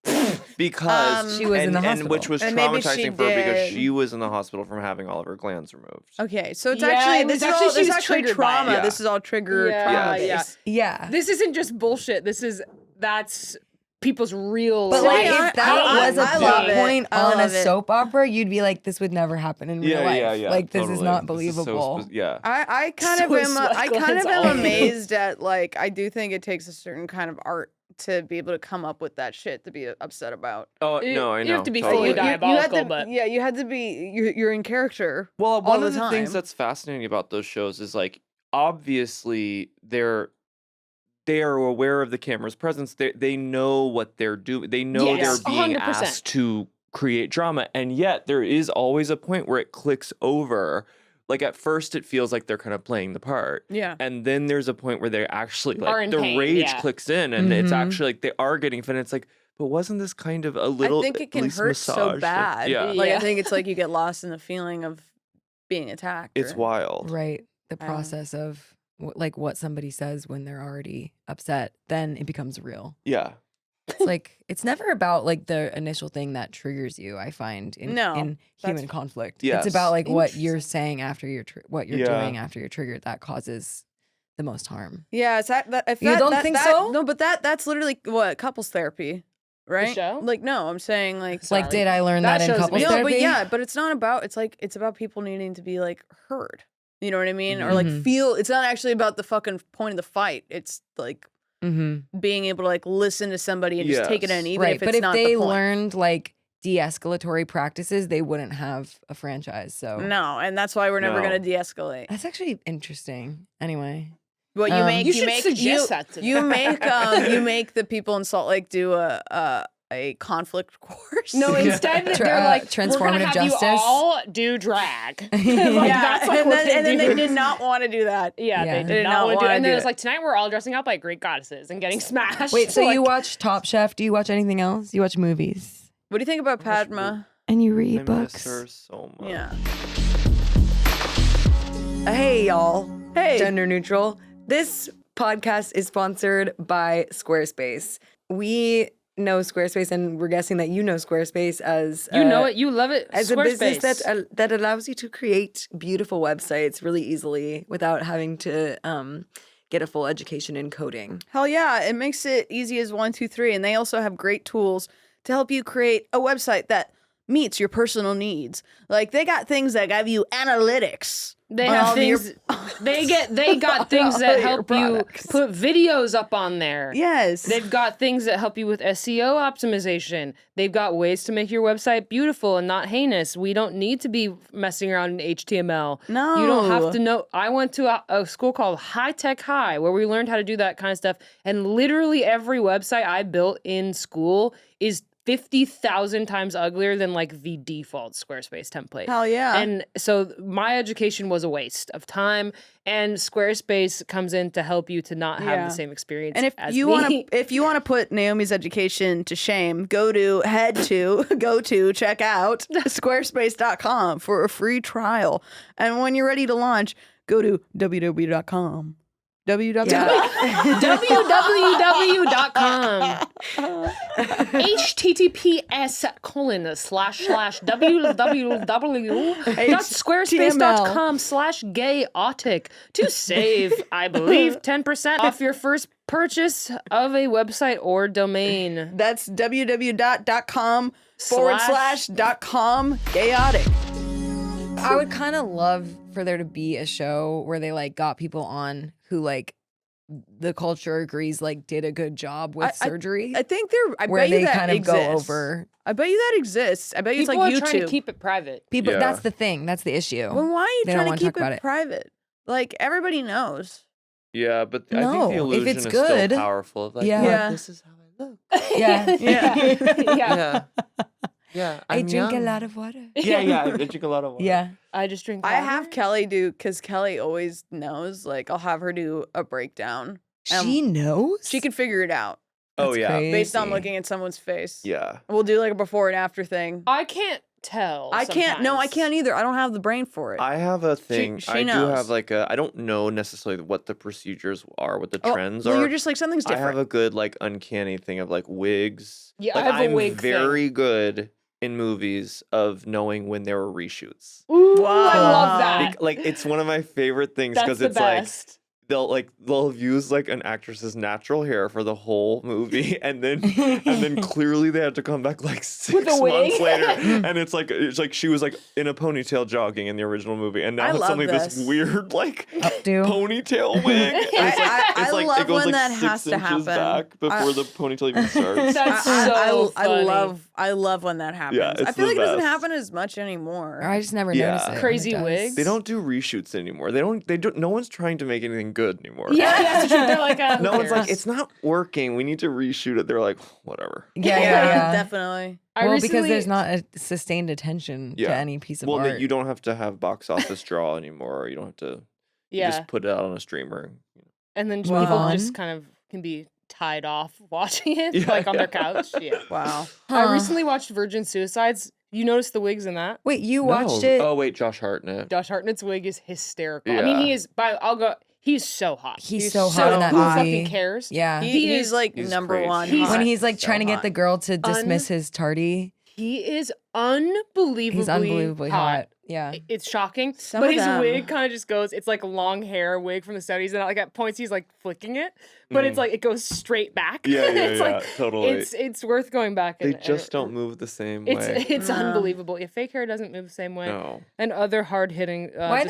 Because She was in the and which hospital. was And maybe she traumatizing for her because did. she was in the hospital from having all of her glands removed. Okay, so it's Yeah, actually it was this is actually- all she this is was actually triggered by it. trauma. Yeah. This is all trigger Yeah, trauma. yeah. based. Yeah. This isn't just bullshit. that's people's real But life. like, Yeah, if that was a I love plot it. point I on a love it. soap opera, you'd be like, this would never happen in real life. Like, this is totally. not This believable. yeah. I kind So of am sweat I glands kind of all am over. amazed at like I do think it takes a certain kind of art to be able to come up with that shit to be upset about. Oh You- no, I know. you have to be totally. fully diabolical, you had to, but yeah, you had to be you're in character. Well, all one the of the things time. that's fascinating about those shows is like obviously they are aware of the camera's presence. They know what they're doing. They know Yes, they're being 100%. asked to create drama, and yet there is always a point where it clicks over. Like at first, it feels like they're kind of playing the part. Yeah. And then there's a point where they actually Are like in the pain, rage yeah. clicks in, and it's Mhm. actually like they are getting offended. It's like, but wasn't this kind of a little? I think it at can least hurt so massaged? Like, bad. yeah, Like Yeah. I think it's like you get lost in the feeling of being attacked. it's or- wild. Right. The I don't know. process of like what somebody says when they're already upset, then it becomes real. Yeah, It's like, it's never about like the initial thing that triggers you, I find, in No, human that's- conflict. Yes. It's about like what you're saying after you're, what you're Yeah. doing after you're triggered that causes the most harm. Yeah, it's that if You that, don't that- think that- so? No, but that's literally what couples therapy, right? show? Like no, I'm saying like Sorry. Like, did I learn That that, in shows couples me. no, therapy? but yeah, but it's not about. It's about people needing to be like heard. You know what I mean? Or like Mhm. feel. It's not actually about the fucking point of the fight. It's like Mm-hmm. being able to like listen to somebody and just take it Yes. in, even Right. if it's But if not they the point. learned like de-escalatory practices, they wouldn't have a franchise. So No, and that's why we're never No. gonna de-escalate. that's actually interesting. Anyway. What you Um, make, You you should make, suggest that to you them. make, you make the people in Salt Lake do a conflict course. No, instead Tra- they're like, we're transformative gonna have justice. you all do drag. Like, yeah, that's like and, what then, and then do. they did not want to do that. Yeah, Yeah. they They did did not not want to do it. wanna And then do it's it. like, tonight we're all dressing up like Greek goddesses and getting smashed. Wait, so you Like, watch Top Chef? Do you watch anything else? You watch movies? What do you think about watched Padma? And you I read miss books? her so much. Yeah. Hey, y'all. Hey. Gender neutral. This podcast is sponsored by Squarespace. We know Squarespace, and we're guessing that you know Squarespace as you know it, you love it. as a business Squarespace. that allows you to create beautiful websites really easily without having to get a full education in coding. Hell yeah, it makes it easy as 1, 2, 3, and they also have great tools to help you create a website that meets your personal needs. Like they got things that give you analytics. They on have all of your- things. They got things all that your help you products. put videos up on there. Yes. They've got things that help you with SEO optimization. They've got ways to make your website beautiful and not heinous. We don't need to be messing around in HTML. No. You don't have to know. I went to a school called High Tech High where we learned how to do that kind of stuff. And literally every website I built in school is 50,000 times uglier than like the default Squarespace template. Hell yeah. And so my education was a waste of time, and Squarespace comes in to help you to not have the same experience. And if as you me. want to put Naomi's education to shame, go to check out squarespace.com for a free trial. And when you're ready to launch, go to www.com. www.com https://www.squarespace.com/gayotic to save, I believe, 10% off your first purchase of a website or domain. That's www.com/.com Gayotic. I would kind of love for there to be a show where they like got people on who like the culture agrees like did a good job with surgery. I think where bet you they that kind of exists. go over. I bet you that exists. I bet you it's People like are YouTube. trying to keep it private. People, Yeah. that's the thing. That's the issue. Well, why are you They don't trying wanna to keep talk about it it. private? Like everybody knows. Yeah, but I No, think the if illusion it's is good- still powerful. Of like, Yeah. look, Yeah. this is how I look. Yeah. Yeah. Yeah. I drink a young. lot of water. Yeah. I drink a lot of water. Yeah. I just drink I water. have Kelly do because Kelly always knows. Like I'll have her do a breakdown. She knows? She can figure it out Oh, That's yeah. crazy. based on looking at someone's face. Yeah. We'll do like a before and after thing. I can't tell. I can't. No, I sometimes. can't either. I don't have the brain for it. I have a thing. she I do knows. have like I don't know necessarily what the procedures are, what the Oh, trends well, are. you're just like something's I different. have a good like uncanny thing of like wigs. Yeah, I like, have a I'm wig thing. very good in movies of knowing when there were reshoots. Ooh, I Wow. love that. Like it's one of my favorite things That's because the it's like best. they'll use like an actress's natural hair for the whole movie and then clearly they had to come back like 6 With a months wig? later and it's like she was like in a ponytail jogging in the original movie and now I it's love suddenly this this. weird like Updo. ponytail wig. And it's like, I it's like love it goes when like that 6 has to inches happen. back before the ponytail even starts. That's so funny. I love when that happens. Yeah, I it's feel the like it doesn't best. happen as much anymore. I just never Yeah. noticed it. when Crazy it does. wigs. They don't do reshoots anymore. They don't no one's trying to make anything good anymore. Yeah, that's true. They're like, No one's like, it's not working. We need to reshoot it. They're like, whatever. Yeah. Definitely. Well, because there's not a sustained attention Yeah. to any piece of Well, art. you don't have to have box office draw anymore. You don't have to you yeah, just put it out on a streamer. and then Move people on. just kind of can be tied off watching it, Yeah, like on their yeah. couch. Yeah. Wow. I recently watched Virgin Suicides. You noticed the wigs in that? Wait, you No. watched it? Oh wait, Josh Hartnett. Josh Hartnett's wig is hysterical. I mean, Yeah. he is. He's so hot. He's so so hot in that Who hot. movie. fucking cares? Yeah. He's like he's number crazy. one. He's- hot. When he's like So trying to get hot. the girl to dismiss his tardy, He is unbelievably, he's unbelievably hot. Yeah. It's shocking, Some but of his them. wig kind of just goes. It's like a long hair wig from the 70s, and like at points he's like flicking it, but it's like it goes straight back. Yeah, it's like totally. it's worth going back. They and, just don't move the same way. It's No. unbelievable. Your fake hair doesn't move the same way. No. And other hard hitting. Why the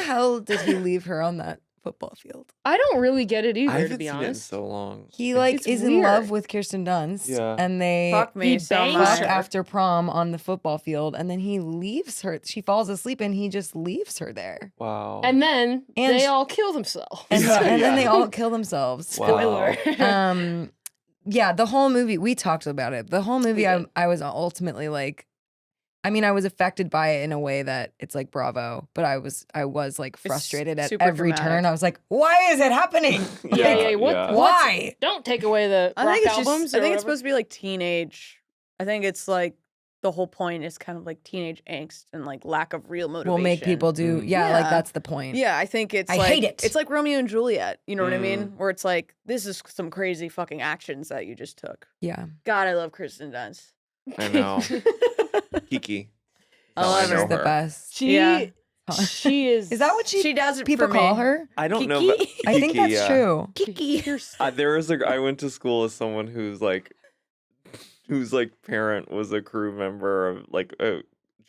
hell did he leave her on that football field? I don't really get it I either, haven't to be seen it in honest. so long. He like It's is in love weird. with Kirsten Dunst. Yeah. And they Fuck me He so bangs much. fuck her. after prom on the football field, and then he leaves her. She falls asleep, and he just leaves her there. Wow. And then And they sh- all kill themselves. And, Yeah, and then yeah. they all kill themselves. Wow. Spoiler. Yeah, the whole movie, we talked about it. The whole movie, We did. I was ultimately like, I mean, I was affected by it in a way that it's like bravo, but I was like frustrated at super every dramatic. turn. I was like, why is it happening? Yeah, what- yeah. Why? Don't take away the I rock think it's albums. just. I or think it's whatever. supposed to be like teenage. I think it's like the whole point is kind of like teenage angst and like lack of real motivation. Will make people do, like Yeah. that's the point. Yeah, I think it's I like hate it. it's like Romeo and Juliet. You know what I mean? Where it's like this is some crazy fucking actions that you just took. Yeah. God, I love Kristen Dunst. I know. Kiki. I love know her. She's the her. best. She Yeah. she is. Is that what She does it people for call me. her? I don't know. Kiki? But I think Kiki, that's yeah. true. Kiki. There was I went to school with someone whose parent was a crew member of like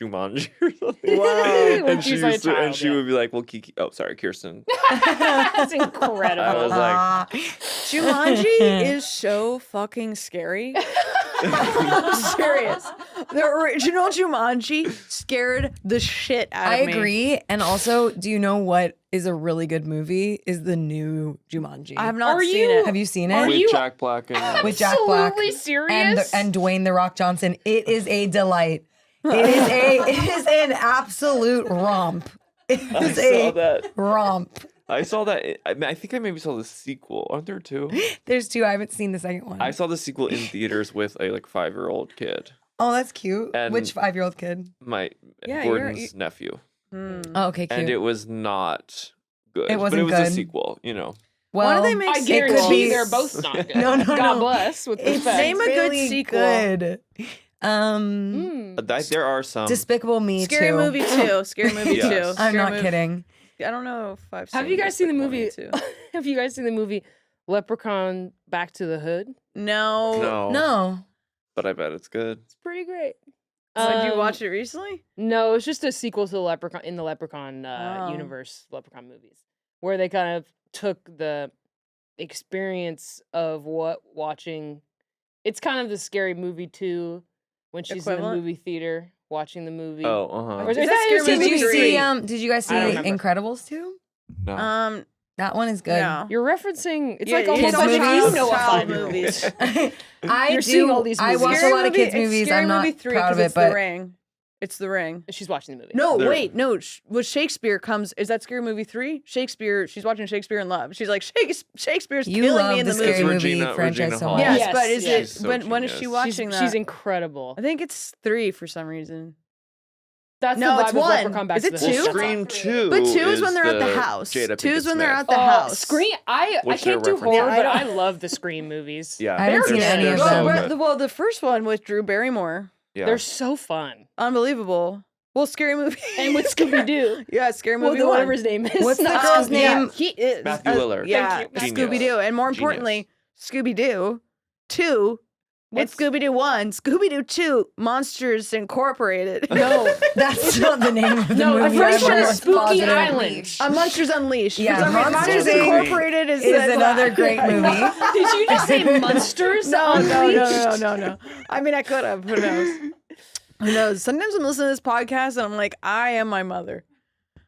Jumanji or something. Whoa. When and she's she like a used to, and child, she yeah. would be like, "Well, Kiki." Oh, sorry, Kirsten. That's incredible. I was like, Jumanji is so fucking scary. I'm serious. The original Jumanji scared the shit out I of me. agree. And also, do you know what is a really good movie? Is the new Jumanji. I have not Are seen you- it. Have you seen Are it? With you Jack Black and With Jack Black absolutely serious? and Dwayne the Rock Johnson. It is a delight. It is an absolute romp. It I is saw a that. romp. I saw that. I think I maybe saw the sequel. Aren't there two? There's two. I haven't seen the second one. I saw the sequel in theaters with a 5-year-old kid. Oh, that's cute. And- Which 5-year-old kid? My Yeah, Gordon's nephew. Oh, okay, cute. And it was not good. It wasn't but it was a good. sequel, you know. well, Why do they make I sequels? guarantee be- they're both not good. No, God no. bless with It's respect. Name a good really sequel. good. There are some. Despicable Me Scary 2. Movie 2. Scary Movie Yes. 2. I'm Scary not Movie- kidding. I don't know if I've seen Have you guys seen the Despicable Me movie? 2. Have you guys seen the movie Leprechaun Back to the Hood? No. No. No. But I bet it's good. It's pretty great. So did you watch it recently? No, it's just a sequel to the Leprechaun in the Leprechaun Oh. universe, Leprechaun movies, where they kind of took the experience of what watching. It's kind of the Scary Movie 2 when she's in Equivalent? the movie theater watching the movie. Oh, Or is Is that that Scary Scary Did Movie you 3? see did you guys see I don't remember. Incredibles 2? no. That one is good. No. You're referencing. It's Yeah, like you almost kids' like movies? you know a Child 5-year-old. movies. You're seeing all these I movies. watch Scary a lot of Movie- kids' it's movies. Scary I'm not Movie 3 proud 'cause of it, it's but The Ring. It's The Ring. She's watching the movie. No, They're- wait, no. Was Shakespeare comes? Is that Scary Movie 3? Shakespeare. She's watching Shakespeare in Love. She's like Shakespeare's you killing love me in the the Scary movie. Movie Regina franchise so Hall. much. Yes, Yes, but is yes. it So when is she genius. watching that? She's incredible. I think it's 3 for some reason. That's No, the it's vibe of 1. Leprechaun Back Is to it the 2? Hood. Well, That's Scream all. 2. But 2 is when they're at the the house. Jada 2 is when they're Pinkett at the Oh, house. Scream. I Which can't they're do horror, referencing. but I love the Scream movies. Yeah. I haven't They're seen any good. of They're them. so good. Well, the first one with Drew Barrymore, Yeah. They're so fun. unbelievable. Well, Scary Movie. And with Scooby Doo. Yeah, Scary Well, Movie the, 1. whatever his name is. What's the Not girl's Scooby. name? He is Matthew Lillard. Yeah, Thank you. Scooby Doo, and more importantly, Scooby Doo 2 and Scooby Doo 1, Scooby Doo 2, Monsters Incorporated. No. That's not the name of the No, movie. I'm pretty I'm sure almost it's Spooky positive. Island. Monsters Unleashed. Yeah, For some reason, Monsters Monsters Inc. Incorporated is Another great movie. Did you just say monsters? No. I mean, I could have. Who knows? Who knows? Sometimes I'm listening to this podcast and I'm like, I am my mother.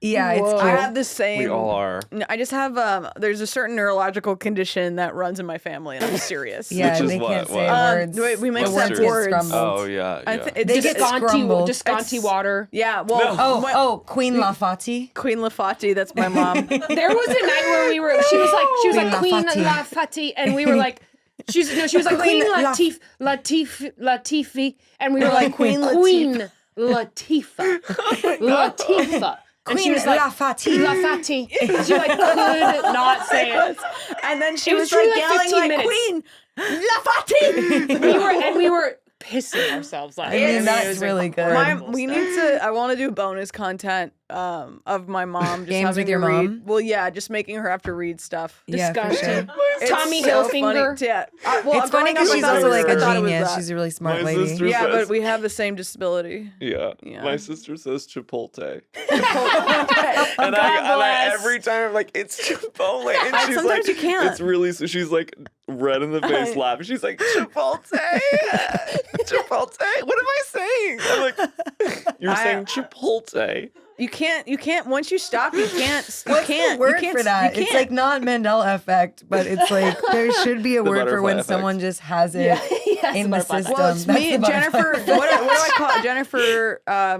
Yeah, it's I cute. have the same. We all are. No, I just have there's a certain neurological condition that runs in my family, and I'm serious. Yeah, Which and is they what- can't say what? words. Wait, we mix The up words get words. scrambled. Oh, yeah. I yeah. thi- They get scrambled. Disconti water. Yeah, well, when- Queen Lafati. Queen Lafati, that's my mom. There was a night where we were. She was like Queen Queen Lafati. Lafati, and we were like. She was like Queen Latifi, and we were like Queen Latifa. And she Queen was like Lafati. Lafati. She like could not say it. And then she It was, was truly like like yelling 15 like minutes. Queen Lafati. We were pissing ourselves. Like, I mean, it that's was really good. incredible We stuff. need to. I want to do bonus content of my mom just Games having with your to read. mom? Well, yeah, just making her have to read stuff. Yeah, for Disgusting. sure. It's Tommy so Hilfiger. funny. Yeah, It's funny because she's also like a genius. She's She's a really smart My lady. sister yeah, says, but we have the same disability. Yeah. Yeah. My sister says Chipotle. God And I bless. every time I'm like, it's Chipotle. And she's Sometimes like, you can't. It's really, so she's like red in the face laughing. She's like, Chipotle. Chipotle. What am I saying? I'm like, you're saying Chipotle. You can't. Once you stop, you can't. You What's can't. the word you can't, for that? You It's can't. like not Mandela effect, but it's like there should be a The word for butterfly when effect. someone just has it Yes, in the butterfly effect. system. Well, it's That's me, the butterfly Jennifer. effect. What do I call it? Jennifer? I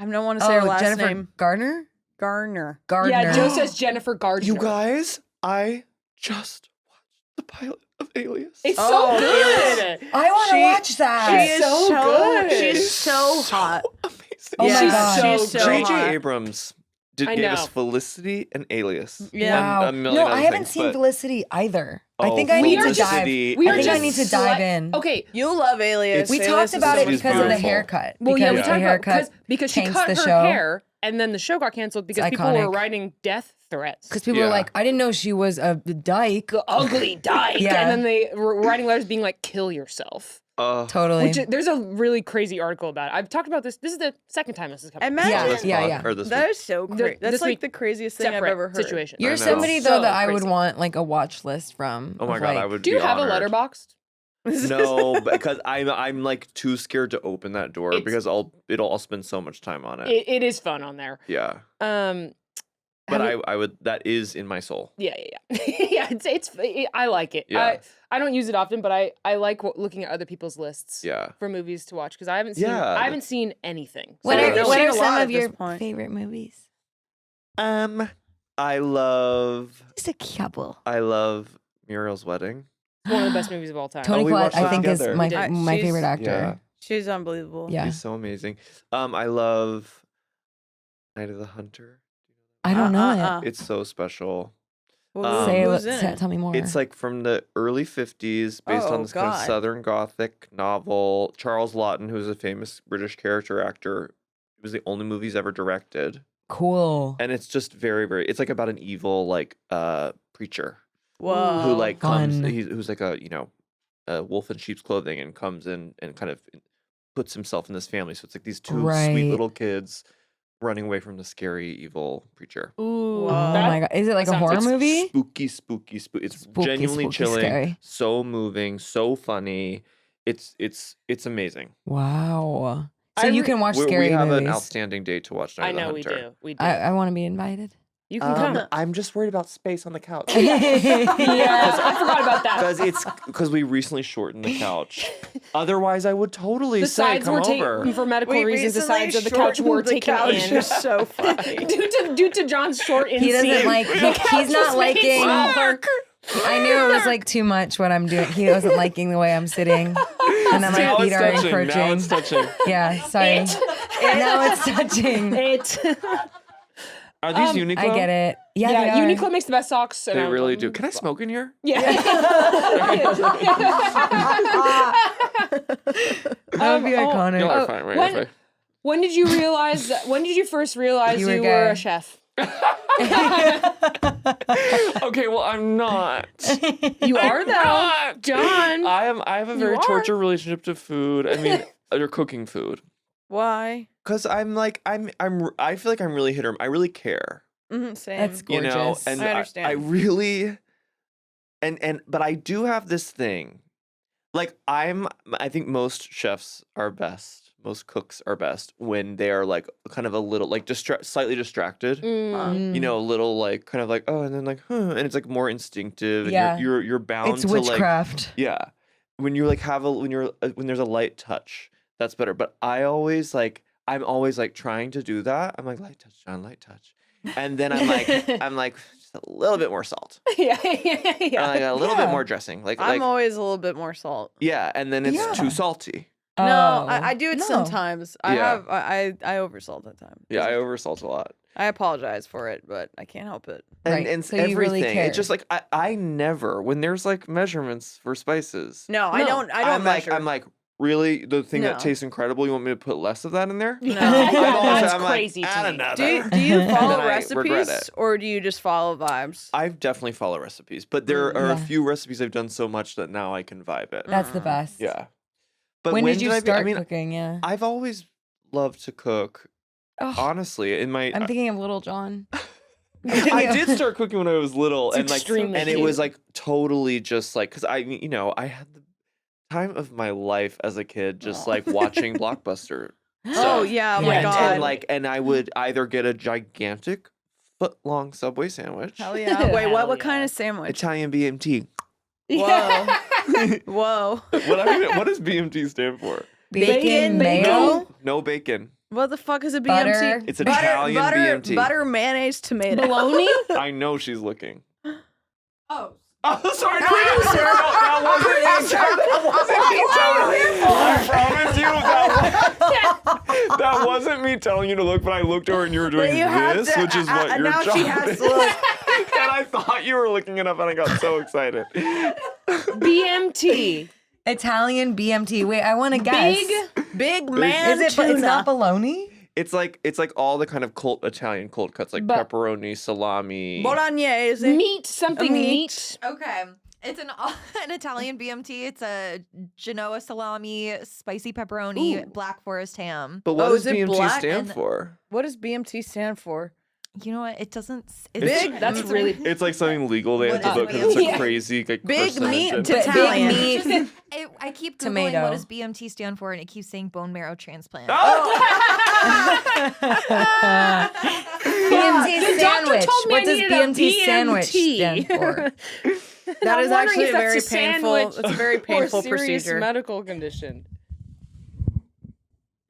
don't want to say her last Jennifer name. Gardner? Garner. Gardner. Yeah, Joe says Jennifer Gardner. You guys, I just watched the pilot of Alias. It's Oh, so good. I want to She- watch that. She is so good. She's so hot. Amazing. Oh my Yeah, God. she's so J.J. hot. Abrams I gave us know. Felicity and Alias. Yeah. Wow. And a million No, other I haven't things, seen but- Felicity either. I Oh, think I need to dive. Felicity We I are think I just need to dive in. Okay. You'll love Alias. We Alias talked is about so it much because fun. of the beautiful. haircut. Well, yeah, we Because talked the about haircut because she tanks cut the her show. hair, and then the show got canceled because people were iconic. writing death threats. Because people were Yeah. like, I didn't know she was a dyke. The ugly dyke, Yeah. and then they were writing letters being like, "Kill yourself." Totally. Which there's a really crazy article about it. I've talked about this. This is the second time this has come. up. Imagine Yeah, this yeah, month, yeah. Or this that week. is so The- crazy. That's this like week, the craziest thing I've Separate ever heard. situation. You're I know. somebody though So that I would crazy. want like a watch list from. Oh my of, God, like, I would Do you be have honored. a letterboxd? No, because I'm like too scared to open that door because I'll spend so much time on it. It is fun on there. Yeah. But I would, that is in my soul. Yeah. Yeah, I like it. Yeah. I don't use it often, but I like looking at other people's lists for movies to watch because I haven't seen anything. What So are some of your favorite movies? I love Just a couple. I love Muriel's Wedding. It's one of the best movies of all time. Tony we Collette, watched I that think, is together. my favorite actor. Yeah. She's unbelievable. Yeah. He's so amazing. I love Night of the Hunter. I don't know it. It's so special. Tell me more. It's like from the early 50s, based on this kind of Southern Gothic novel. Charles Laughton, who's a famous British character actor, it was the only movie he's ever directed. Cool. And it's just very, very, it's like about an evil like preacher. Whoa. Who like comes, Fun. who's like a wolf in sheep's clothing and comes in and kind of puts himself in this family. So it's like these two sweet little kids running away from the scary evil preacher. Ooh. Oh my god. Is it like a horror movie? Spooky. It's genuinely chilling, scary. so moving, so funny. It's amazing. Wow. So you can watch scary movies. We have movies. an outstanding date to watch Night of the Hunter. We do. I want to be invited. You can come. I'm just worried about space on the couch. Yeah, I forgot about that. Because we recently shortened the couch. Otherwise, I would totally The say sides come were over. taken for medical reasons. The sides of the couch were taken in. Is so funny. due to John's short inseam. He doesn't like. He's not liking. Mark. I knew it was like too much what I'm doing. He wasn't liking the way I'm sitting, and then my feet are encroaching. Now it's touching. Yeah, sorry. Now it's touching. Are these Uniqlo? I get it. Yeah, Uniqlo makes the best socks. They really do. Can I smoke in here? Yeah. That would be iconic. Y'all are fine, right? When did you realize? When did you first realize you were a chef? Okay, well, I'm not. You are though, John. I have a very tortured relationship to food. I mean, or cooking food. Why? Because I feel like I'm really hit or I really care. Same. That's gorgeous. You know, and I understand. I really, but I do have this thing. Like I think most chefs are best. Most cooks are best when they are like kind of a little like slightly distracted. You know, a little like kind of like and then like and it's like more instinctive. Yeah. And you're bound It's to witchcraft. like when you like when there's a light touch, that's better. But I'm always like trying to do that. I'm like light touch, John, light touch, and then I'm like just a little bit more salt. Yeah. Like a little bit more dressing. I'm always a little bit more salt. Yeah, and then it's too salty. No, I do it sometimes. I oversalt at times. Yeah, I oversalt a lot. I apologize for it, but I can't help it. And So everything. you really care. It's just like I never when there's like measurements for spices. No, I don't measure. I'm like, really? The thing that No. tastes incredible, you want me to put less of that in there? No. That's crazy to add me. another. Do you follow then I regret recipes it. or do you just follow vibes? I definitely follow recipes, but there are a few recipes I've done so much that now I can vibe it. That's the best. Yeah. But When did you start I mean, cooking? Yeah. I've always loved to cook. Oh, Honestly, in my I'm thinking of Little John. I did start cooking when I was little, It's and like, extremely and it cute. was like totally just like, cause I had the time of my life as a kid, just like watching Blockbuster. Oh stuff. yeah, oh Yeah, my and- god. And I would either get a gigantic foot-long Subway sandwich, Hell yeah. Wait, Hell what yeah. kind of sandwich? Italian BMT. Whoa. Whoa. What does BMT stand for? Bacon, Bacon, mayo. No bacon. What the fuck is a BMT? Butter. It's Italian BMT. Butter, mayonnaise, tomato. Bologna? I know she's looking. Oh. Oh, sorry, producer. That wasn't me. I promise you that wasn't me telling you to look, but I looked over and you were doing this, which is what your now job she has is. to look. And I thought you were looking it up, and I got so excited. BMT. Italian BMT. Wait, I want to guess. Big man Is it? But it's not bologna. It's like all the kind of Italian cold cuts, like But- pepperoni, salami. Bolognese. Meat. Something meat. Okay. It's an Italian BMT. It's a Genoa salami, spicy pepperoni, Ooh. Black Forest ham. But what Oh, does is it BMT black stand and- for? What does BMT stand for? You know what? It doesn't. Big- That's really It's like something legal they have to What book is because it's it? a crazy like Big meat carcinogen. to Italian. Big meat. I keep Googling Tomato. what does BMT stand for, and it keeps saying bone marrow transplant. BMT The doctor sandwich. told me I What does needed a BMT sandwich BMT. stand for? That I'm is wondering actually if a that's very a painful. sandwich It's a very or painful serious procedure. medical condition.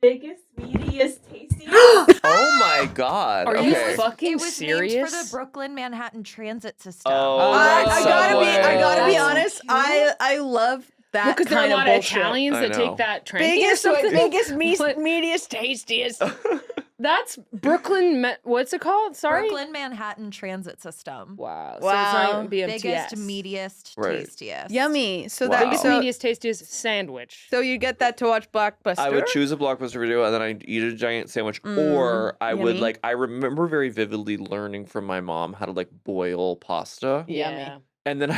Biggest, meatiest, tastiest. Oh my god. Are okay. you fucking It was serious? named for the Brooklyn Manhattan Transit System. Oh, I like gotta be Subway. honest. I love that Because there are kind a of lot of bullshit. Italians I that know. take that train. or Biggest, something. What? meatiest, tastiest. That's Brooklyn. What's it called? Sorry. Brooklyn Manhattan Transit System. Wow. Wow. So it's not even BMTS. Biggest, meatiest, Right. tastiest. Yummy. So Wow. that Biggest, so, meatiest, tastiest sandwich. so you get that to watch Blockbuster. I would choose a Blockbuster video and then I'd eat a giant sandwich. Or I would yummy. I remember very vividly learning from my mom how to like boil pasta. Yummy. And then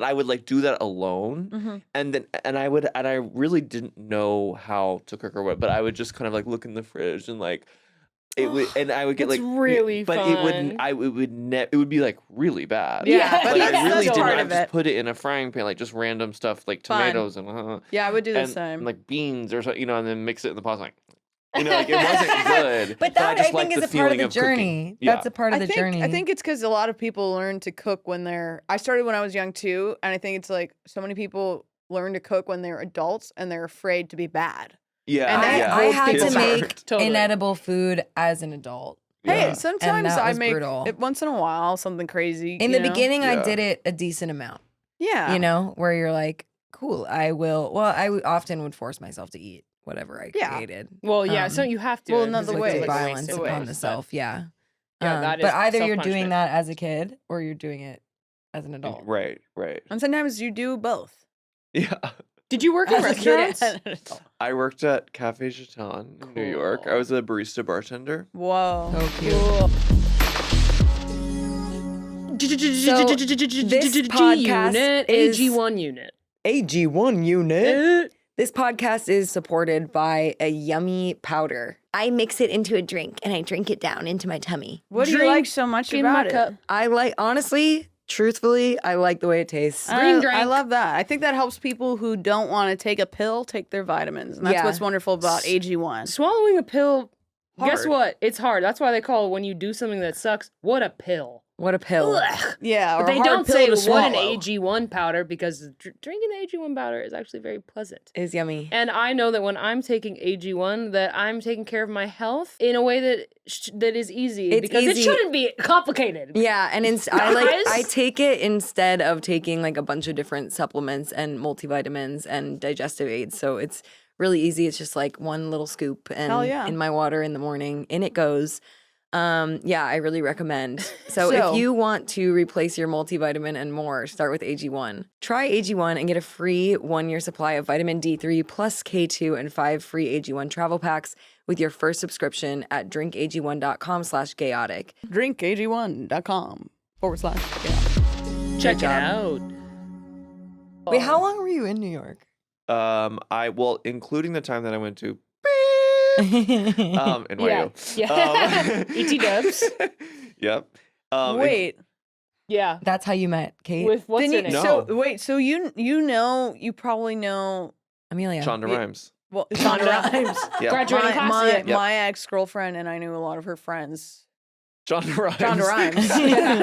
I would like do that alone. Mhm. And I really didn't know how to cook or what, but I would just kind of like look in the fridge and like it would, and I would get That's like really but fun. it would be like really bad. Yeah, but Like I really that's didn't. part I of just it. put it in a frying pan, like just random stuff like Fun. tomatoes and Yeah, I would do the and same. like beans or something, and then mix it in the pasta. Like, like it wasn't good. But that I just I liked think the is a part of feeling the cooking. journey. Yeah. That's a part of the journey. I think it's because a lot of people learn to cook when they're. I started when I was young too, and I think it's like so many people learn to cook when they're adults and they're afraid to be bad. Yeah, And yeah. I had Kids to aren't. make Totally. inedible food as an adult. Hey, Yeah. sometimes that I was make brutal. it once in a while something crazy. In you the know? beginning, I Yeah. did it a decent amount. yeah, You know, where you're like, cool, I will. Well, often would force myself to eat whatever I Yeah. created. Well, yeah. So you have to. well, because another it's way. like a Violence wasted upon waste, the but- self. Yeah. Yeah, that but is either you're doing self-punishment. that as a kid or you're doing it as an adult. Right. and sometimes you do both. Yeah. Did you work in As a kid restaurants? and an adult. I worked at Cafe Chaton in New York. I Cool. was a barista bartender. Whoa, So cute. cool. this podcast unit, is- AG1 unit. AG1 unit. This podcast is supported by a yummy powder. I mix it into a drink and I drink it down into my tummy. What do you like so much in my about it? cup. I like, honestly, truthfully, I like the way it tastes. Green drink. I love that. I think that helps people who don't want to take a pill take their vitamins, and that's Yeah. what's wonderful about AG1. Swallowing a pill. Guess Hard. what? It's hard. That's why they call it when you do something that sucks. What a pill. What a pill. Ugh. Yeah, or But a they hard don't pill say to what an swallow. AG1 powder because drinking the AG1 powder is actually very pleasant. Is yummy. And I know that when I'm taking AG1, that I'm taking care of my health in a way that that is easy It's because easy. it shouldn't be complicated. Yeah, and I Guys? take it instead of taking like a bunch of different supplements and multivitamins and digestive aids. So it's really easy. It's just like one little scoop and Hell yeah. in my water in the morning, in it goes. Yeah, I really recommend. So So- if you want to replace your multivitamin and more, start with AG1. Try AG1 and get a free 1-year supply of vitamin D3 plus K2 and 5 free AG1 travel packs with your first subscription at drinkag1.com/gayotic. drinkag1.com/yeah. Check Good it job. out. Wait, how long were you in New York? Including the time that I went to NYU. NYU. Yeah. ET dubs. Yep. Wait, Yeah. That's how you met Kate? With what's then her you, name? No. so wait, so you probably know Amelia. Shonda Yeah. Rhimes. well Shonda Rhimes. Yeah. Graduating class. my yeah. my ex-girlfriend, and I knew a lot of her friends. Shonda Rhimes. Shonda Rhimes.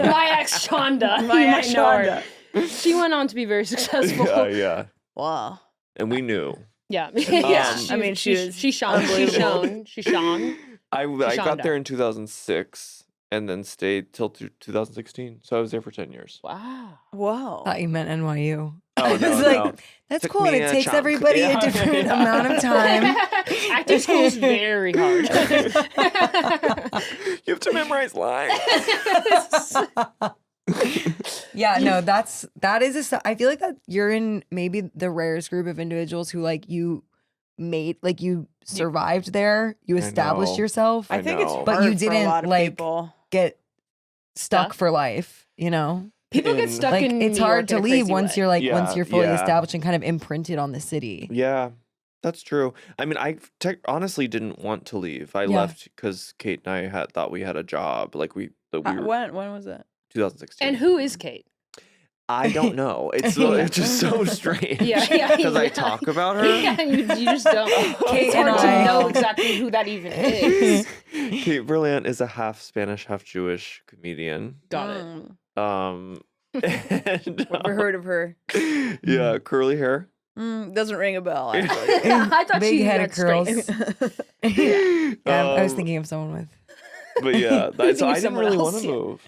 My ex Shonda. My You might ex know her. Shonda. She went on to be very successful. Yeah. Wow. And we knew. Yeah. I mean, she was she shone. She unbelievable. shone. She shone. I Shonda. got there in 2006 and then stayed till 2016. So I was there for 10 years. Wow. Whoa. thought you meant NYU. Oh, I was no, like, no. that's Took cool. And me it a takes chunk. everybody Yeah. a different amount of time. Acting school is very hard. You have to memorize lines. Yeah, no, that is I feel like that you're in maybe the rarest group of individuals who like you survived there, you established know. yourself, I think it's know. hard But you for a didn't, lot of like, people. get stuck Stuck? for life, you know? People get And- stuck Like in it's New hard York in to a leave crazy once way. you're like Yeah, once you're fully yeah. established and kind of imprinted on the city. Yeah, that's true. I mean, I honestly didn't want to leave. I Yeah. left because Kate and I thought we had a job. Like we the weird When was that? 2016. And who is Kate? I don't know. It's just so strange. Yeah. Because I talk about her. Yeah, you just don't. Kate It's hard and to I- know exactly who that even is. Kate Brilliant is a half Spanish, half Jewish comedian. Got it. And, Never heard of her. yeah, curly hair. Doesn't ring a bell. Actually. I thought Big she head had of curls. straight. Yeah, I was Um, thinking of someone with. But yeah, so I didn't someone really else, want to yeah. move.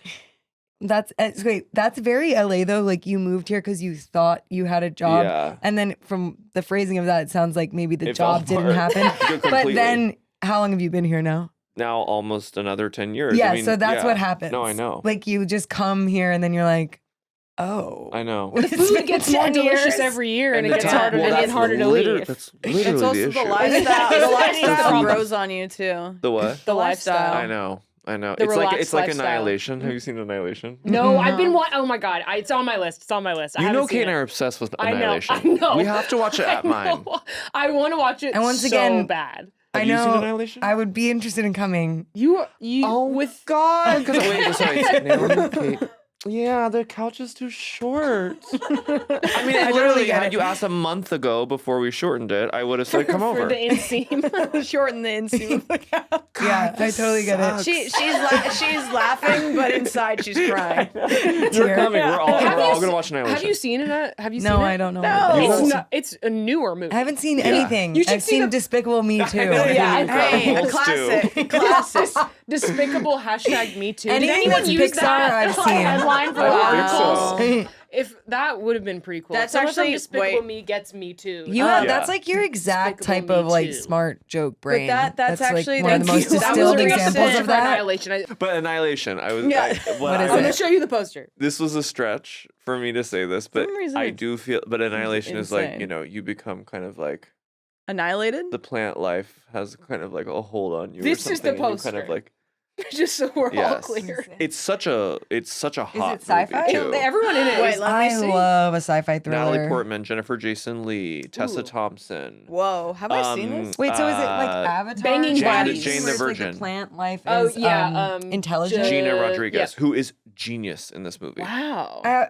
That's wait. That's very LA though. Like you moved here because you thought you had a job, Yeah. and then from the phrasing of that, it sounds like maybe the It fell job didn't apart. happen. But Completely. then, how long have you been here now? Now almost another 10 years. Yeah, I mean, so that's yeah. what happens. No, I know. Like you just come here and then you're like, oh, I know. The food gets more delicious every year, and it the gets time- harder well, and that's harder to liter- leave. That's literally It's also the the issue. lifestyle. The That's the lifestyle problem. grows on you too. The what? The lifestyle. I know. The It's like relaxed lifestyle. Annihilation. Have you seen Annihilation? No, I've been oh my god, it's on my list. It's on my list. I You haven't know, seen Kate and I it. are obsessed with I know, Annihilation. I know. We have to watch it at mine. I want to watch it And once so again, bad. Have I you know. seen Annihilation? I would be interested in coming. You Oh with God! Because wait, sorry, Naomi, Kate. Yeah, the couch is too short. I mean, I literally get had it. you asked a month ago before we shortened it. I would have said, "Come for over." the inseam. Shorten the inseam of the couch. Yeah, I totally get it. She's laughing, but inside she's crying. You're coming. We're all Have you gonna se- watch Annihilation. Have you seen it? Have you seen No, it? I don't know. No. what that is. It's not, it's a newer movie. I haven't seen anything. You should I've see seen the- Despicable Me too. Yeah, Hey, a Incredibles classic. Classic. Despicable #MeToo. Did Anything anyone that's use Pixar, that I've as a seen. headline for I don't articles? think so. If that would have been pretty cool. That's Someone from actually- Despicable wait. Me gets Me Too. You have Yeah. that's like your exact Despicable type of Me like Too. smart joke brain. that's like actually- one of the thank most you. That was distilled a examples recent of that. Annihilation. But Annihilation, I was. Yeah. What is I'm it? gonna show you the poster. This was a stretch for me to say this, but some reason I it's do feel. But Annihilation is like, insane. you become kind of like Annihilated? the plant life has kind of like a hold on you. This or is the something, and you kind of poster. like. Just so we're all Yes. clear. It's such a hot sci-fi? movie too. Everyone in it Wait, is- let me I see. love a sci-fi thriller. Natalie Portman, Jennifer Jason Leigh, Tessa Ooh. Thompson. Whoa, have I seen this? Wait, so is it like Avatar? Banging Jane- bodies. Jane the Where it's like Virgin. plant life Oh, is yeah, intelligent. Gina Uh, Rodriguez, who is genius in this movie. Wow. I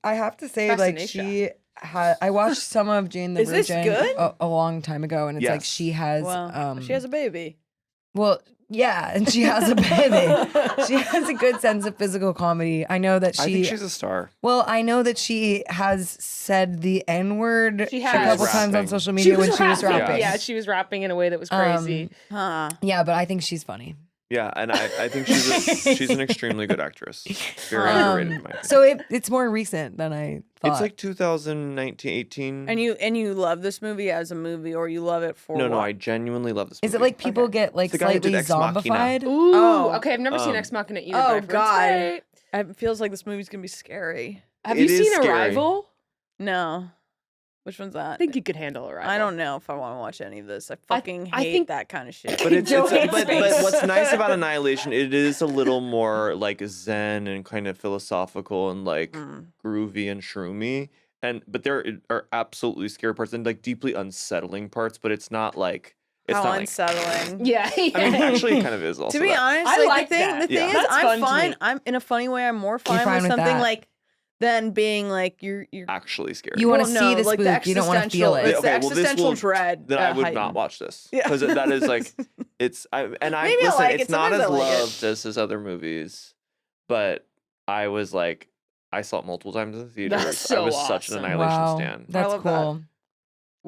have to say, like she had. I watched some of Jane the Is this Virgin good? a long time ago, and it's like Yes. she has. Wow. She has a baby. Well, yeah, and she has a baby. She has a good sense of physical comedy. I know that I think she. she's a star. Well, I know that she has said the N word She a has. couple times on Rapping. social media when she was rapping. Yeah, she was rapping in a way that was crazy. Huh. Yeah, but I think she's funny. Yeah, and I think she's an extremely good actress. Very underrated in my opinion. So it's more recent than I thought. It's like 2019, 18. And you love this movie as a movie, or you love it for No, what? I genuinely love this movie. Is it like people get like the guy who did slightly Ex Machina. zombified? Ooh, Oh. okay. I've never seen Um, Ex Machina either. but I've heard it's God. great. It feels like this movie's gonna be scary. Have It you is seen scary. Arrival? No. Which one's that? I think you could handle Arrival. I don't know if I want to watch any of this. I fucking I hate think- that kind of shit. But Joe hates but space. what's nice about Annihilation, it is a little more like zen and kind of philosophical and like groovy and shroomy. But there are absolutely scary parts and like deeply unsettling parts, but it's not like it's How not like unsettling. Yeah. I mean actually it kind of is also. To be that. honest, I like, like the thing, that. the thing Yeah. is, That's fun I'm to fine. me. I'm in a funny way. I'm more fine, fine with with something that. like than being like you're Actually scary. You wanna well, see the like spook, you don't wanna feel it. It's Okay, the well, this existential will- dread. Then I would heightened. not watch this Yeah. because that is like it's Maybe I listen, like it, it's not sometimes as I like it. loved as his other movies, but I was like I saw it multiple times in the theaters. That's I so was such an awesome. Annihilation Wow, stan, that's love that. cool.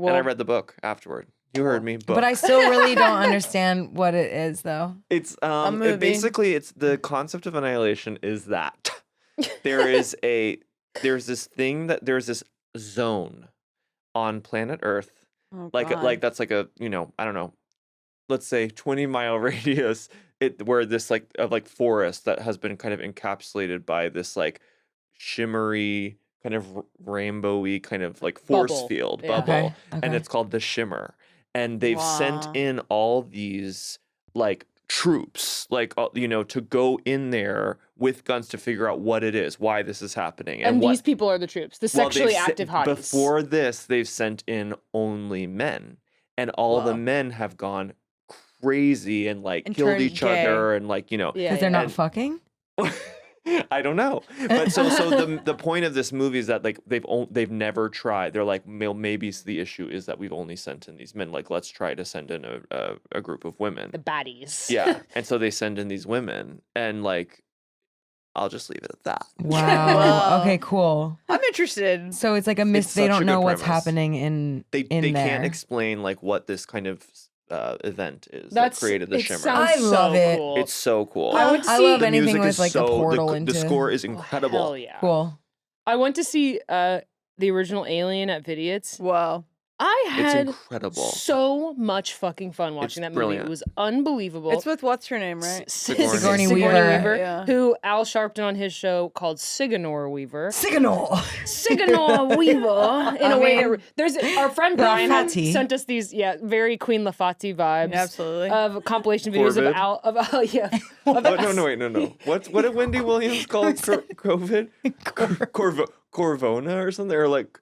and I read the book afterward. You heard me, book. But I still really don't understand what it is, though. It's movie. basically it's the concept of Annihilation is that there's this zone on planet Earth Oh, like God. that's like a I don't know, let's say 20-mile radius where this like forest that has been kind of encapsulated by this like shimmery kind of rainbowy kind of like force Bubble. field Yeah. bubble, Okay, and okay. it's called the Shimmer, and they've Wow. sent in all these like troops like to go in there with guns to figure out what it is, why this is happening, And what these people are the troops, the well, they've sexually se- active hotties. Before this, they've sent in only men, and all the Wow. men have gone crazy and like And killed turned each gay. other, and like Yeah, Because they're not and- fucking? I don't know, but so the point of this movie is that like they've never tried. They're like, maybe the issue is that we've only sent in these men. Like, let's try to send in a group of women. The baddies. Yeah, and so they send in these women, and like, I'll just leave it at that. Wow. Wow. Okay, cool. I'm interested. So it's like a It's they such don't a know good what's premise. happening in They there. can't explain like what this kind of event is That's that created the it shimmer. sounds I love so it. Cool. It's so cool. I went to I see love The anything music with is like so a portal the into. score is Oh, incredible. hell yeah. Cool. I went to see the original Alien at Vidiots. Wow. I It's had incredible. so much fucking fun watching It's that brilliant. movie. It was unbelievable. It's with what's her name, right? Sigourney Sigourney Weaver. Weaver, Yeah. who Al Sharpton on his show called Sigourney Weaver. Signal. Sigourney Weaver, in a way that there's our friend Brian had Lafati. sent us these very Queen Lafati vibes. Absolutely. Of compilation videos Corvid? of Oh, no. What did Wendy Williams call COVID? Corvona or something? Or like,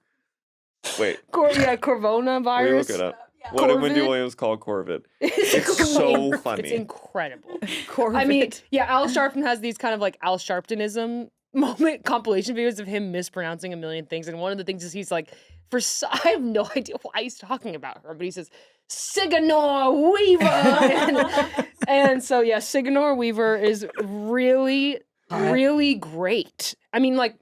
wait, Corona let me virus. look it up. What did Wendy Corvid? Williams call Corvid? It's so funny. It's incredible. Corvid. I mean, Al Sharpton has these kind of like Al Sharptonism moment compilation videos of him mispronouncing a million things, and one of the things is he's like, I have no idea why he's talking about her, but he says Sigourney Weaver, and so Sigourney Weaver is really, really great. I mean, like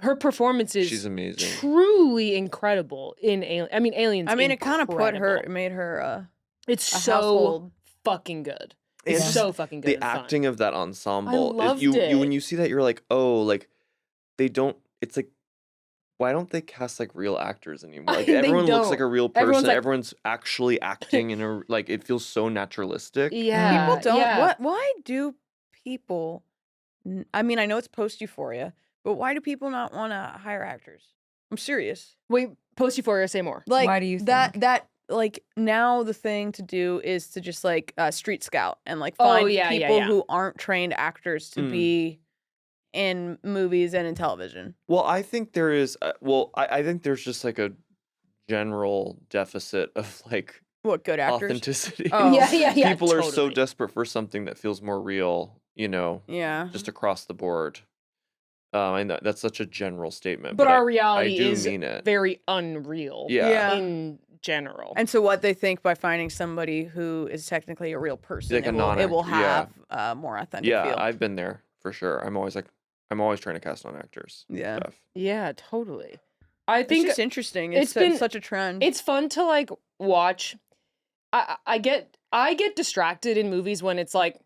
her performance is She's amazing. truly incredible in Alien. I mean, Aliens. I mean, it kind of incredible. made her It's a so household. fucking good. It's It's just so fucking good. The and fun. acting of that ensemble. I loved you it. when you see that, you're like, oh, like they don't. It's like, why don't they cast like real actors anymore? Like They everyone looks don't. like a real Everyone's person. like- Everyone's actually acting in a like. It feels so naturalistic. Yeah, People don't. yeah. Why do people? I mean, I know it's post Euphoria, but why do people not want to hire actors? I'm serious. Wait, post Euphoria, say more. Like, Why do you that? think? That like now the thing to do is to just like street scout and like Oh, find yeah, people yeah. who aren't trained actors to Mm. be in movies and in television. Well, I think there is. I think there's just like a general deficit of like What good actors? authenticity. Oh. Yeah. People are so totally. desperate for something that feels more real. You know, Yeah. just across the board. I know that's such a general statement, But I our reality do is mean it. very unreal. Yeah. Yeah. In general. And so what they think by finding somebody who is technically a real person, Like a it will non-act- have more authentic Yeah, feel. I've been there for sure. I'm always trying to cast on actors. and Yeah. stuff. Yeah, totally. I It's think just interesting. it's It's been- such a trend. it's fun to like watch. I get distracted in movies when it's like,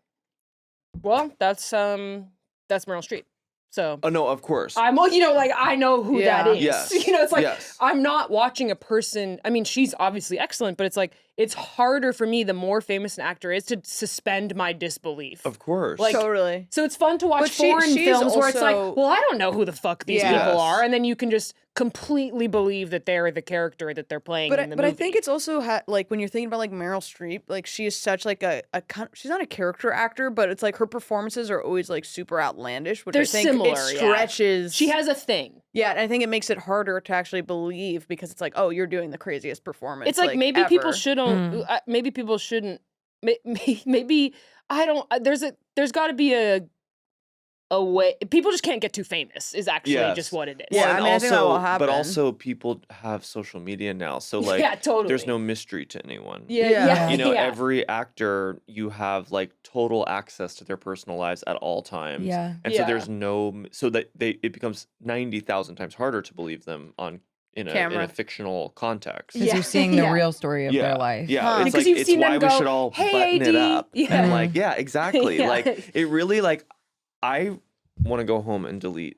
well, that's Meryl Streep. So Oh no, of course. I'm like I know who that Yeah. is. Yes. It's like Yes. I'm not watching a person. I mean, she's obviously excellent, but it's like it's harder for me the more famous an actor is to suspend my disbelief. Of course. like- totally. So it's fun to watch But foreign she's films where it's like, also- well, I don't know who the fuck these Yeah. people Yes. are, and then you can just completely believe that they're the character that they're playing in the But I movie. think it's also like when you're thinking about like Meryl Streep, like she is such like she's not a character actor, but it's like her performances are always like super outlandish, which They're I think similar, it yeah. stretches. she has a thing. Yeah, and I think it makes it harder to actually believe because it's like, oh, you're doing the craziest performance. It's like maybe people ever. shouldn't. Maybe people shouldn't. Maybe I don't. There's got to be a way. People just can't get too famous. Is actually Yes. just what it is. Yeah, Well, I and mean, I think that will but happen. also people have social media now, so like yeah, totally. there's no mystery to anyone. Yeah. You know, yeah. every actor, you have like total access to their personal lives at all times. Yeah. And so Yeah. there's so that it becomes 90,000 times harder to believe them in a Camera. fictional context. Because Yeah. you're seeing the Yeah. real story of yeah. their life. Yeah, Huh. it's Because like you've it's seen why them we go, should all "Hey, button it AD." up. Yeah. And like, yeah, exactly. Yeah. Like it really like I want to go home and delete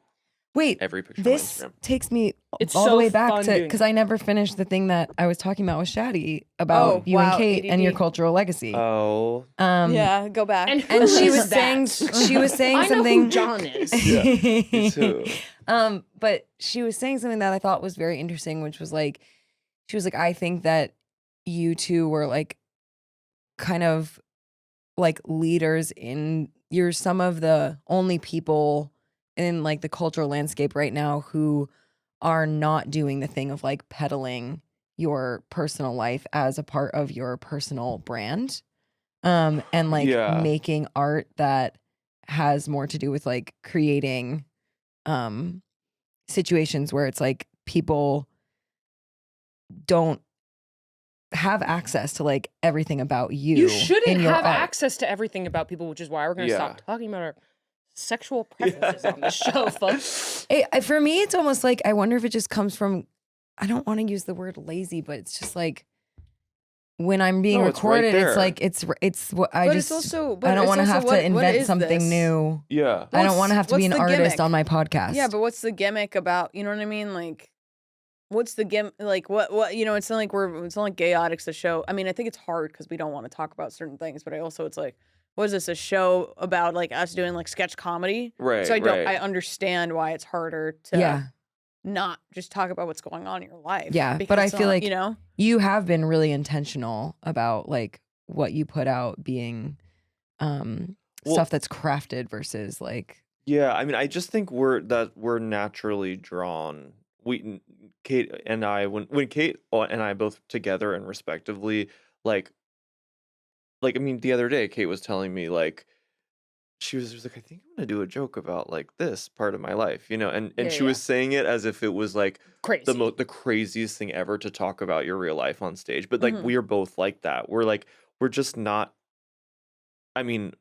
Wait, every picture this on Instagram. takes me It's all so the way back fun to doing because that. I never finished the thing that I was talking about with Shaddy about Oh, you wow, and Kate and your ADD. cultural legacy. Oh. Yeah, go back. And And who she is was that? saying I know something. who John is. Yeah, me too. But she was saying something that I thought was very interesting, which was like, she was like, I think that you two were like kind of like leaders you're some of the only people in like the cultural landscape right now who are not doing the thing of like peddling your personal life as a part of your personal brand. And like Yeah. making art that has more to do with like creating situations where it's like people don't have access to like everything about you. You shouldn't in your have art. access to everything about people, which is why we're going to stop talking about our sexual preferences on the show, folks. For me, it's almost like I wonder if it just comes from, I don't want to use the word lazy, but it's just like when I'm being recorded, it's like it's what I But just it's also, I don't want to have to invent is something this? new. Yeah. I don't want to have to be an what's the artist gimmick? on my podcast. Yeah, but what's the gimmick about? You know what I mean? Like, what's the gimmick? Like, what? You know, it's not like Gayotic's the show. I mean, I think it's hard because we don't want to talk about certain things, but it's like, what is this? A show about like us doing like sketch comedy? Right. So right. I understand why it's harder to not just talk about what's going on in your life. Yeah, because but I it's feel not, like you know, you have been really intentional about like what you put out being stuff that's crafted versus like. Yeah, I mean, I just think we're naturally drawn. Kate and I, when Kate and I both together and respectively, like I mean, the other day Kate was telling me like she was like, I think I'm gonna do a joke about like this part of my life, you know, and she was saying it as if it was like Crazy. the craziest thing ever to talk about your real life on stage. But like we are both like that. We're just not. I mean,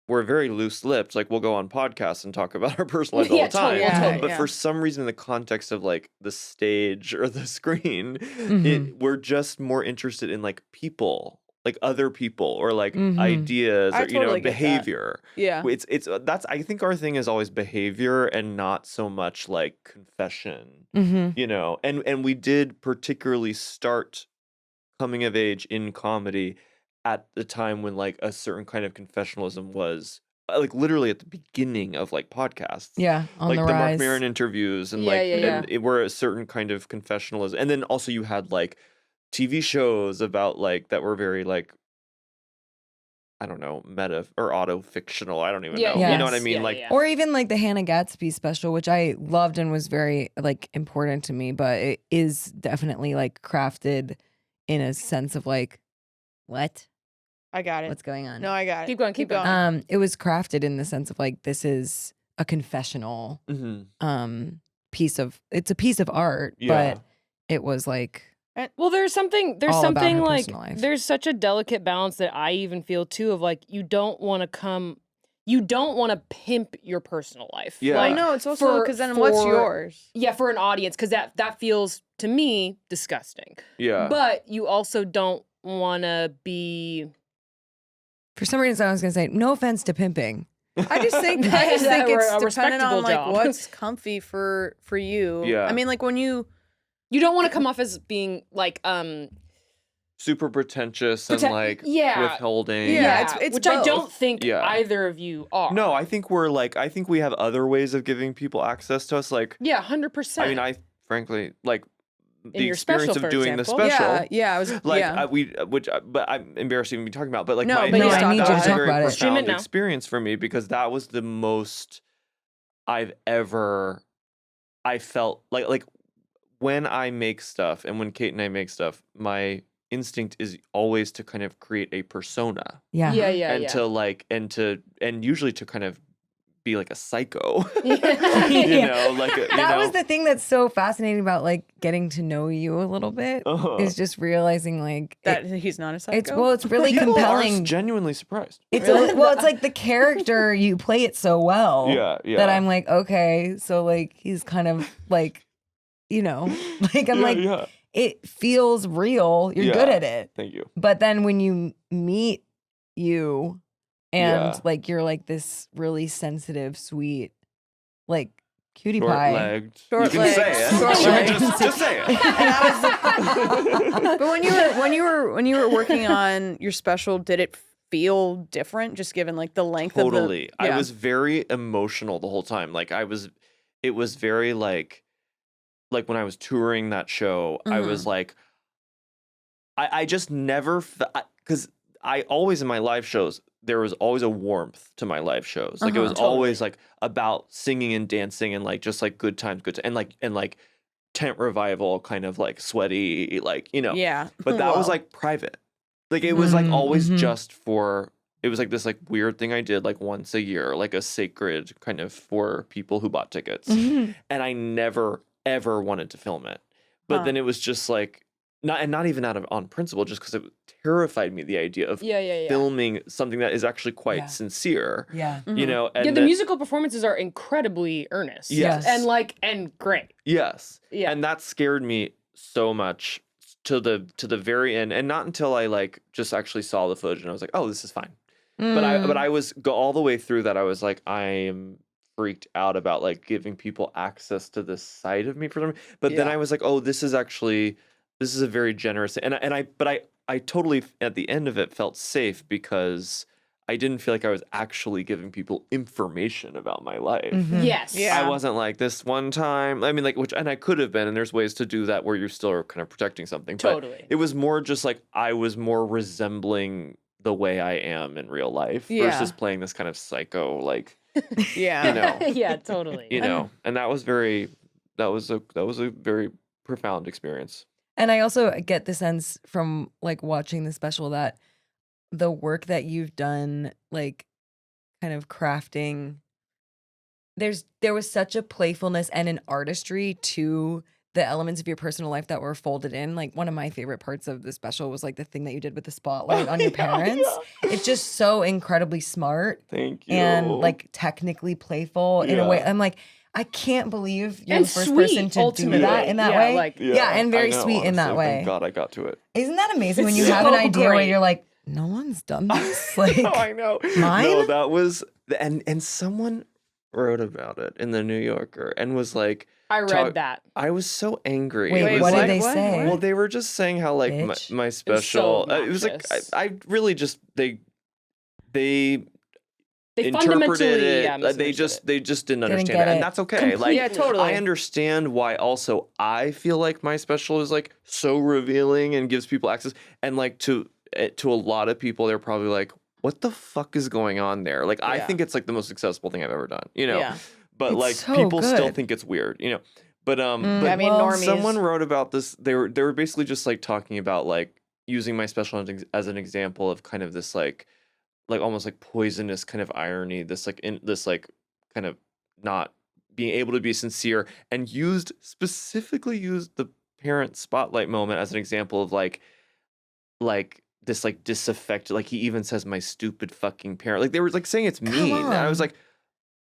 we're very loose-lipped. Like we'll go on podcasts and talk about our personal life all the time. Totally. But for some reason, in the context of like the stage or the screen, Mhm. we're just more interested in like people, like other people, or like ideas, I or totally get that. behavior. yeah. It's that's I think our thing is always behavior and not so much like confession. Mm-hmm. You know, and we did particularly start coming of age in comedy at the time when like a certain kind of confessionalism was like literally at the beginning of like podcasts. Yeah, on like the the rise. Mark Maron interviews and and it were a certain kind of confessionalism. And then also you had like TV shows about like that were very like, I don't know, meta or auto fictional. I don't even know. You know what I mean? Or even like the Hannah Gatsby special, which I loved and was very like important to me, but it is definitely like crafted in a sense of like, what? I got it. What's going on? No, I got it. Keep going. It was crafted in the sense of like this is a confessional piece of art, but it was like well, there's something all about her like personal life. there's such a delicate balance that I even feel too of like you don't want to pimp your personal life. Yeah. Like, I know it's also because then what's yours? Yeah, for an audience, because that feels to me disgusting. Yeah. But you also don't want to be. For some reason, I was gonna say no offense to pimping. I just think That it's a dependent respectable on like job. what's comfy for you. Yeah. I mean, like when you don't want to come off as being like super pretentious and like withholding. Yeah, it's which I both. don't think either of you are. No, I think we have other ways of giving people access to us. Like 100%. I mean, I frankly like the your experience special, of for doing example. the special. I was like but I'm embarrassed to even be talking about. But like No, my but you that talk was about a it. very Stream it profound now. experience for me because that was the most I've ever. I felt like when I make stuff and when Kate and I make stuff, my instinct is always to kind of create a persona. Yeah. And to like and usually to kind of be like a psycho. You know, like that was the thing that's so fascinating about like getting to know you a little bit is just realizing like that he's not a psycho. It's really People compelling. are genuinely surprised. It's it's like the character you play it so well. Yeah. That I'm like, okay, so like he's kind of like, you know, like I'm it feels real. You're good at it. Thank you. But then when you meet you and like you're like this really sensitive, sweet, like cutie pie. Short-legged. You can say it. Short-legged. Just say it. But when you were working on your special, did it feel different just given like the length of Totally. the I was very emotional the whole time. Like it was very like when I was touring that show, I was like I just never because I always in my live shows there was always a warmth to my live shows. Like it was always like about singing and dancing and like just like good times and like tent revival kind of like sweaty like, you know. Yeah. But that was like private. Like it was like always just for it was like this like weird thing I did like once a year, like a sacred kind of for people who bought tickets. And I never ever wanted to film it. But then it was just like not even out of on principle, just because it terrified me, the idea of filming something that is actually quite sincere. Yeah. You know, and the musical performances are incredibly earnest. Yes. And great. Yes. Yeah. And that scared me so much to the very end, and not until I like just actually saw the footage and I was like, oh, this is fine. But I was all the way through that. I was like, I am freaked out about like giving people access to this side of me for them. But then I was like, oh, this is a very generous thing. But I totally at the end of it felt safe because I didn't feel like I was actually giving people information about my life. Yes. Yeah. I wasn't like this one time. I mean, like, and I could have been, and there's ways to do that where you still are kind of protecting something. Totally. But it was more just like I was more resembling the way I am in real life versus playing this kind of psycho, like, you know, Yeah, totally. you know, and that was a very profound experience. And I also get the sense from like watching the special that the work that you've done, like kind of crafting, there was such a playfulness and an artistry to the elements of your personal life that were folded in. Like one of my favorite parts of the special was like the thing that you did with the spotlight on your parents. It's just so incredibly smart. Thank you. And like technically playful in a way. I'm like, I can't believe you're And the first sweet, person to ultimately. do that in that way. Like, and very I know, sweet in that honestly, way. Thank God I got to it. Isn't that amazing when It's you have an so idea where great. you're like, no one's done this? Like, No, I know. mine? No, that was and someone wrote about it in the New Yorker and was like, I read that. I was so angry. Wait, It was what like, did they say? Well, they were just saying how like Bitch. my special. so It was like obnoxious. I really just they They interpreted fundamentally, it. They just didn't understand get it, it. and that's okay. Like, Yeah, totally. I understand why. Also, I feel like my special is like so revealing and gives people access, and like to a lot of people, they're probably like, "What the fuck is going on there?" Like, I think it's like the most accessible thing I've ever done. You know. Yeah. But It's like so people still good. think it's weird, you know. But I mean, well, normies. someone wrote about this. They were basically just like talking about like using my special as an example of kind of this like almost like poisonous kind of irony. This like kind of not being able to be sincere, and specifically used the parent spotlight moment as an example of like this like disaffected. Like he even says my stupid fucking parent. Like they were like saying it's mean. And I was on. like,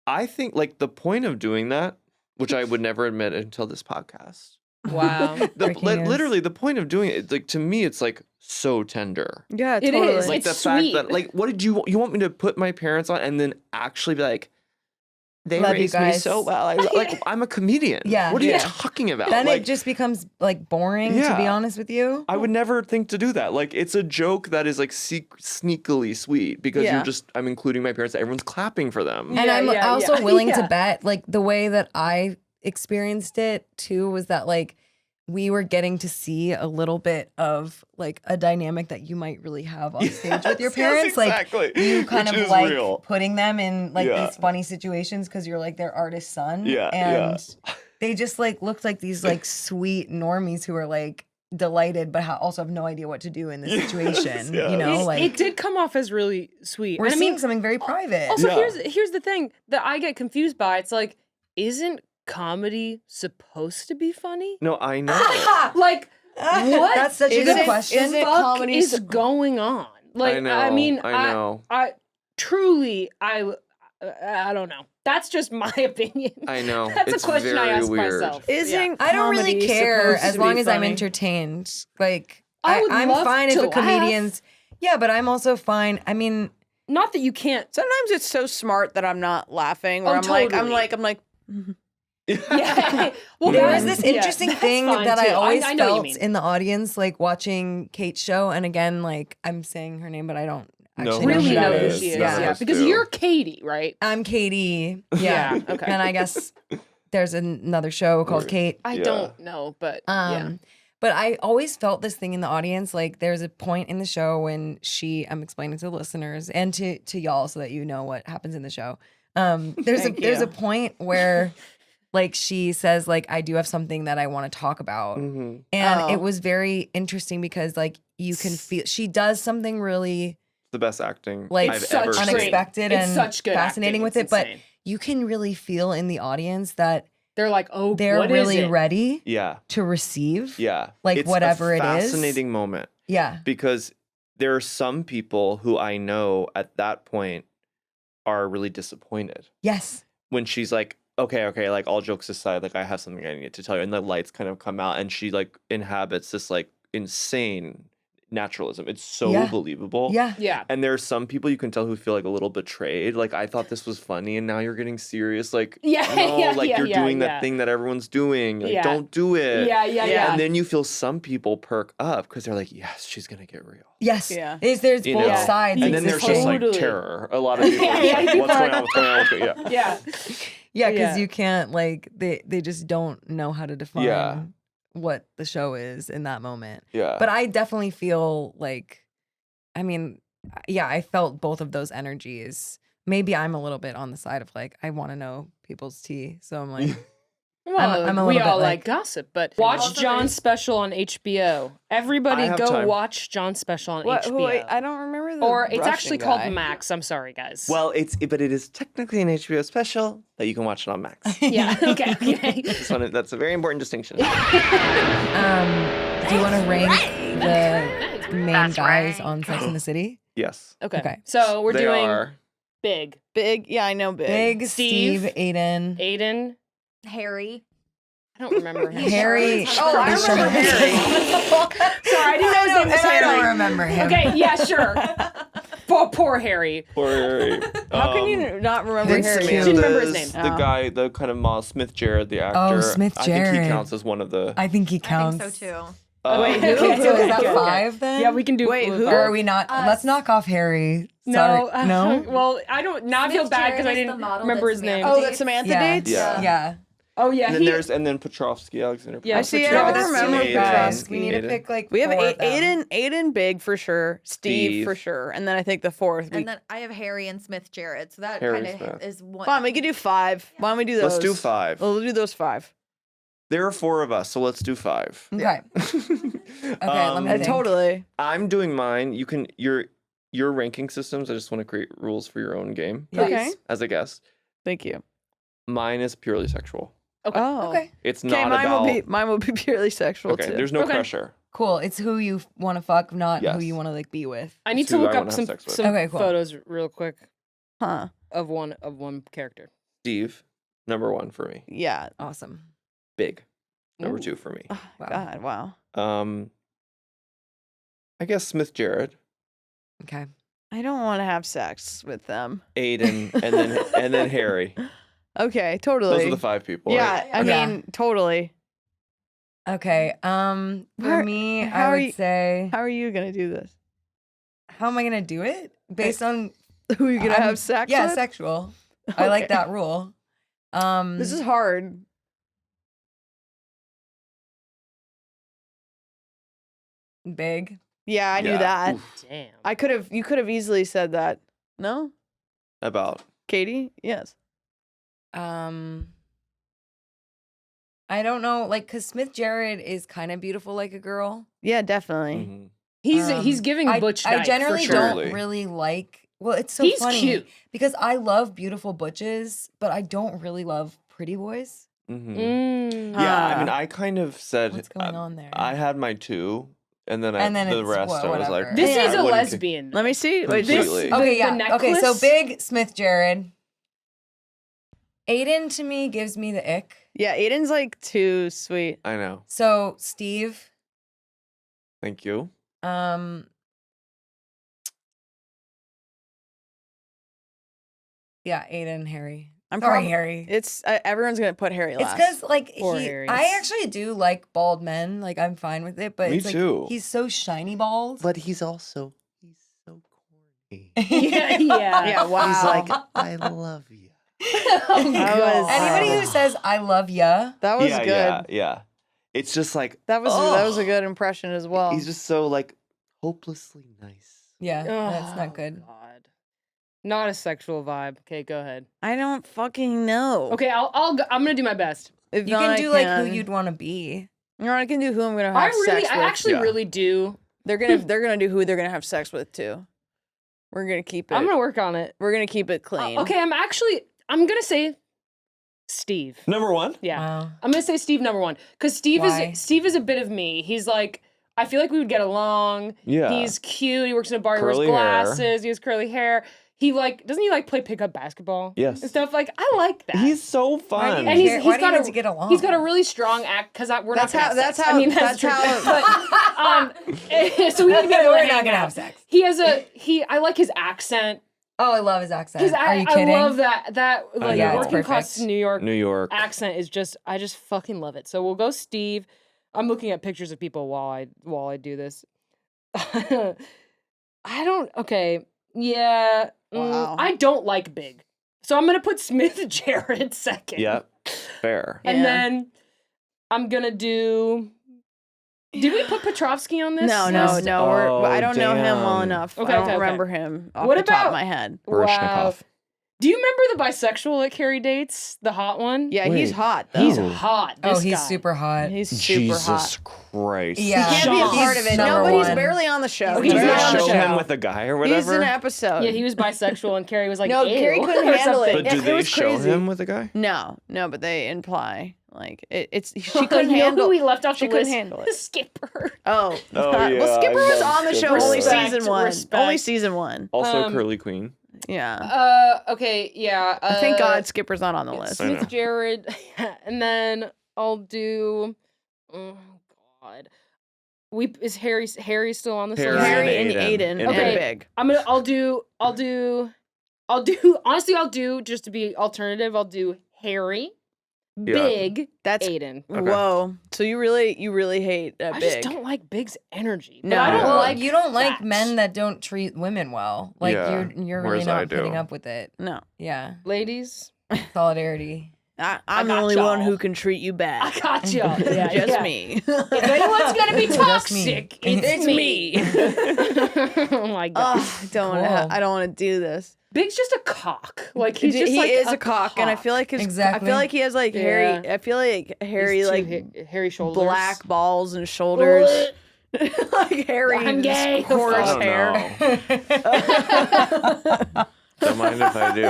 I think like the point of doing that, which I would never admit until this podcast. Wow. Breaking news. Literally, the point of doing it, like to me, it's like so tender. Yeah, It totally. is. Like It's the sweet. fact that, like, what did you want me to put my parents on, and then actually be like, they Love you raised me guys. so well. Like I'm a comedian. Yeah. What are you Yeah. talking about? Then like, it just becomes like boring, to be Yeah. honest with you. I would never think to do that. Like it's a joke that is like sneakily sweet because Yeah. I'm including my parents. Everyone's clapping for them. And Yeah, I'm yeah, also yeah. willing to Yeah. bet, like, the way that I experienced it too was that, like, we were getting to see a little bit of, like, a dynamic that you might really have on stage with your Yes, parents. exactly. Like, you kind Which of is like real. putting them in, like, Yeah. these funny situations because you're, like, their artist son. Yeah, And they just, like, looked like these, like, sweet normies who are, like, delighted but also have no idea what to do in this Yes, situation. yes. You know, like, it did come off as really sweet. we're And I seeing mean, something very private. also Yeah. here's the thing that I get confused by. It's like, isn't comedy supposed to be funny? No, I know. Like, what? That's such a Isn't good it- question. isn't it fuck comedy is sup- going on? Like, I know. I mean, I know. I truly, I don't know. That's just my opinion. I know. That's It's a question I very ask weird. myself. Isn't I don't really comedy care supposed as to long be as I'm funny? entertained. Like I would I'm love fine if to a comedian's yeah, but I'm also fine. I mean, Not that you can't. Sometimes it's so smart that I'm not laughing, or Oh, I'm like, totally. yeah. Well, there that- was this yeah, interesting that's thing fine, that I too. always I know what you felt mean. in the audience, like watching Kate's show. And again, like I'm saying her name, but I don't No, actually who Really she know that who is. she is. Yeah. Yeah, Us because too. you're Katie, right? I'm Katie. Yeah. Yeah, okay. And I guess there's another show called Kate. I Yeah. don't know, but yeah. But I always felt this thing in the audience. Like there's a point in the show when I'm explaining to the listeners and to y'all so that you know what happens in the show. There's Thank a you. point where like she says like I do have something that I want to talk about. Mhm. And Oh. it was very interesting because like you can feel she does something really the best acting like I've such ever seen. unexpected It's and such good fascinating acting. with It's it. But insane. you can really feel in the audience that They're like, oh, they're what really is it? ready Yeah, to receive. yeah. Like, it's whatever a it is. fascinating moment Yeah. because there are some people who I know at that point are really disappointed Yes. when she's like, okay, like all jokes aside, like I have something I need to tell you, and the lights kind of come out, and she like inhabits this like insane naturalism. It's so Yeah. believable. Yeah. Yeah. And there are some people you can tell who feel like a little betrayed. Like, I thought this was funny, and now you're getting serious. Like, Yeah, no, yeah, like yeah, you're yeah, doing yeah. that thing that everyone's doing. Like, Yeah. don't do it. Yeah. And then you feel some people perk up because they're like, yes, she's gonna get real. Yes. Yeah. There's You both know? sides. And then there's just like Totally. terror. A lot of people are just Yeah, like, people what's are going on? What's going on? What's going on? Yeah. Yeah. because Yeah. you can't like they just don't know how to define Yeah. what the show is in that moment. Yeah. But I definitely feel like, I mean, yeah, I felt both of those energies. Maybe I'm a little bit on the side of like, I want to know people's tea. So I'm like, Well, I'm a we little bit all like like- gossip, but watch Also John's there's- special on HBO. Everybody I have go time. watch John's special on What? HBO. Wait, I don't remember the. Or it's Russian actually guy. called Max. I'm sorry, guys. well, but it is technically an HBO special that you can watch it on Max. yeah. Okay. That's a very important distinction. do you want to rank the main guys on Sex in the City? Yes. Okay. Okay. So we're They doing are Big, Big. Yeah, I know Big. Big, Steve, Steve, Aiden, Aiden. Harry. I don't remember him. Harry. Oh, I is remember Sherman. Harry. Sorry, I didn't know his name was I don't Harry. remember him. Okay, yeah, sure. Poor Harry. Poor Harry. How can you not remember It's Harry? cute. Didn't remember his Samantha's name. The Oh. guy, the kind of model, Smith Jarrett, the actor. Smith I think he Jarrett. counts as one of the. I think he I counts. think so too. Wait, who? Okay, so is that Okay. 5 then? Yeah, we can do. Wait, who? Or are we not? Let's knock off Harry. No, Sorry. No. Well, I don't. Now I feel Smith bad because I Jarrett is the didn't model remember that his name. Samantha Oh, that Samantha Yeah. dates? Yeah. Yeah. Oh yeah, And then and then Petrovsky, Alexander. Yeah, I see. I Yeah, don't but that's remember too Petrovsky. bad. We need to Aiden. pick like We have 4 of them. Aiden Big for sure, Steve Steve. for sure, and then I think the fourth. And then I have Harry and Smith Jarrett. So that Harry kind Smith. of is one. Fine, we can do 5. Why don't we do those? Let's do 5. We'll do those 5. There are 4 of us, so let's do 5. Okay. let me think. Totally. I'm doing mine. You can your ranking systems. I just want to create rules for your own game Yes. Okay. as a guest. Thank you. Mine is purely sexual. Oh. Okay. It's Okay, not mine about. will be purely sexual okay, too. there's no Okay. pressure. Cool. It's who you want to fuck, not who Yes. you want to like be with. I need It's to who look I up wanna have some sex with. Okay, cool. photos real quick Huh. of one character. Steve, number 1 for me. Yeah. Awesome. Big, number Ooh. 2 for me. Oh, Wow. God, wow. I guess Smith Jarrett, Okay. I don't want to have sex with them. Aiden, and then Harry. Okay, totally. Those are the 5 people. Yeah, right? I Yeah. mean, totally. Okay. For Where- me, how I are would you- say, How are you gonna do this? how am I gonna do it? Based on Who are you gonna I'm- have sex yeah, with? sexual. I like Okay. that rule. This is hard. big. Yeah, I knew Yeah. that. Oof. Damn. You could have easily said that. No? About. Katie? Yes. I don't know, like, cause Smith Jarrett is kind of beautiful like a girl. Yeah, definitely. Mhm. He's giving Butch. I Dyke, generally for sure. don't Surely. really like. Well, it's so He's funny cute. because I love beautiful butches, but I don't really love pretty boys. Mhm. Mm. Yeah, I Ah. mean, I kind of said What's going on there? I had my 2, and then And then the it's rest I was like, whatever. This Yeah. is I a wouldn't lesbian. Let me see. Wait, this. Completely. Okay, the yeah. Okay, so necklace? big Smith Jarrett. Aiden to me gives me the ick. Yeah, Aiden's like too sweet. I know. So Steve, Thank you. yeah, Aiden, Harry. I'm Sorry, prob- Harry. It's everyone's gonna put Harry It's last. because like Poor Harry. I actually do like bald men. Like I'm fine with it, but Me it's like too. he's so shiny bald. But he's so corny. yeah. Yeah, wow. He's like, I love you. Oh, That God. was- Anybody who says I love ya, that was yeah, good. yeah. It's just like That was a good impression as well. he's just so like hopelessly nice. yeah, that's Oh, not good. God. Not a sexual vibe. Okay, go ahead. I don't fucking know. Okay, I'm gonna do my best. If You not, can I do like who can. you'd want to be. You know, I can do who I'm gonna have I sex with. actually Yeah. really do. They're gonna do who they're gonna have sex with too. We're gonna keep it. I'm gonna work on it. We're gonna keep it clean. Okay, I'm gonna say Steve. Number one. Yeah, Wow. I'm gonna say Steve number one because Why? Steve is a bit of me. He's like, I feel like we would get along. Yeah. He's cute. He works in a bar. He wears Curly hair. glasses. He has curly hair. He doesn't he play pickup basketball? Yes. And stuff like I like that. He's so Why do fun. you and care- why do you need to get along? He's got a really strong act because we're That's not. how- Gonna have that's sex. how- I mean, that's true. how- But, so we need to be able to We're hang not gonna out. have sex. He has I like his accent. Oh, I love his accent. His Are you kidding? I love that like Yeah, it's working class perfect. New York New York. accent is just I just fucking love it. So we'll go Steve. I'm looking at pictures of people while I do this. Okay. Yeah. Wow. I don't like Big. So I'm gonna put Smith Jared second. Yep. Fair. And Yeah. then I'm gonna do. Did we put Petrovsky on this? No. Oh, I don't know him well damn. enough. Okay, I don't okay, okay. remember him off What the top about- of my head. Wow. Baryshnikov. Do you remember the bisexual that Carrie dates? The hot one? Yeah, he's Wait. hot though. He's Oh. hot. Oh, This he's guy. super hot. He's super Jesus hot. Christ. Yeah. He can't be a He's part of it. number No, but he's one. barely on the show. Okay, He's Did he's they not on the show show. him with a guy or whatever? He's an episode. Yeah, he was bisexual, and Carrie was like, No, ew, Carrie couldn't or handle it. something. But do It they was show crazy. him with a guy? No, but they imply like it's she Like, couldn't you know handle. who we left off she the couldn't list? handle it. Skipper. Oh, Oh, well, yeah, Skipper I was love on the show Skipper. only Respect, season one. respect. Only season one. Also Curly Queen. Yeah. Okay, yeah. Thank God Skipper's not on the list. I know. Smith Jared, and then I'll do. Oh God, is Harry still on the Harry list? Harry and and Aiden. Aiden And and Big. Big. I'll do. Honestly, I'll do just to be alternative. I'll do Harry, Yeah. Big, That's Aiden. Okay. whoa. So you really hate I Big. just don't like Big's energy. But No. I don't Yeah. like you don't like that. men that don't treat women well. Like Yeah, you're really whereas I not putting do. up with it. No, Yeah. Ladies. Solidarity. I'm the got only y'all. one who can treat you bad. I got you. Yeah, Just yeah. me. If anyone's gonna be Just me. toxic, it's me. oh my god. Oh, I don't want to. Cool. I don't want to do this. Big's just a cock. Like he's just he like is a cock, and I feel like his. I Exactly. feel like he has like hairy. Yeah. I feel like hairy, He's like too hairy shoulders. black balls and shoulders, like hairy. I'm gay. coarse I don't hair. know. Don't mind if I do.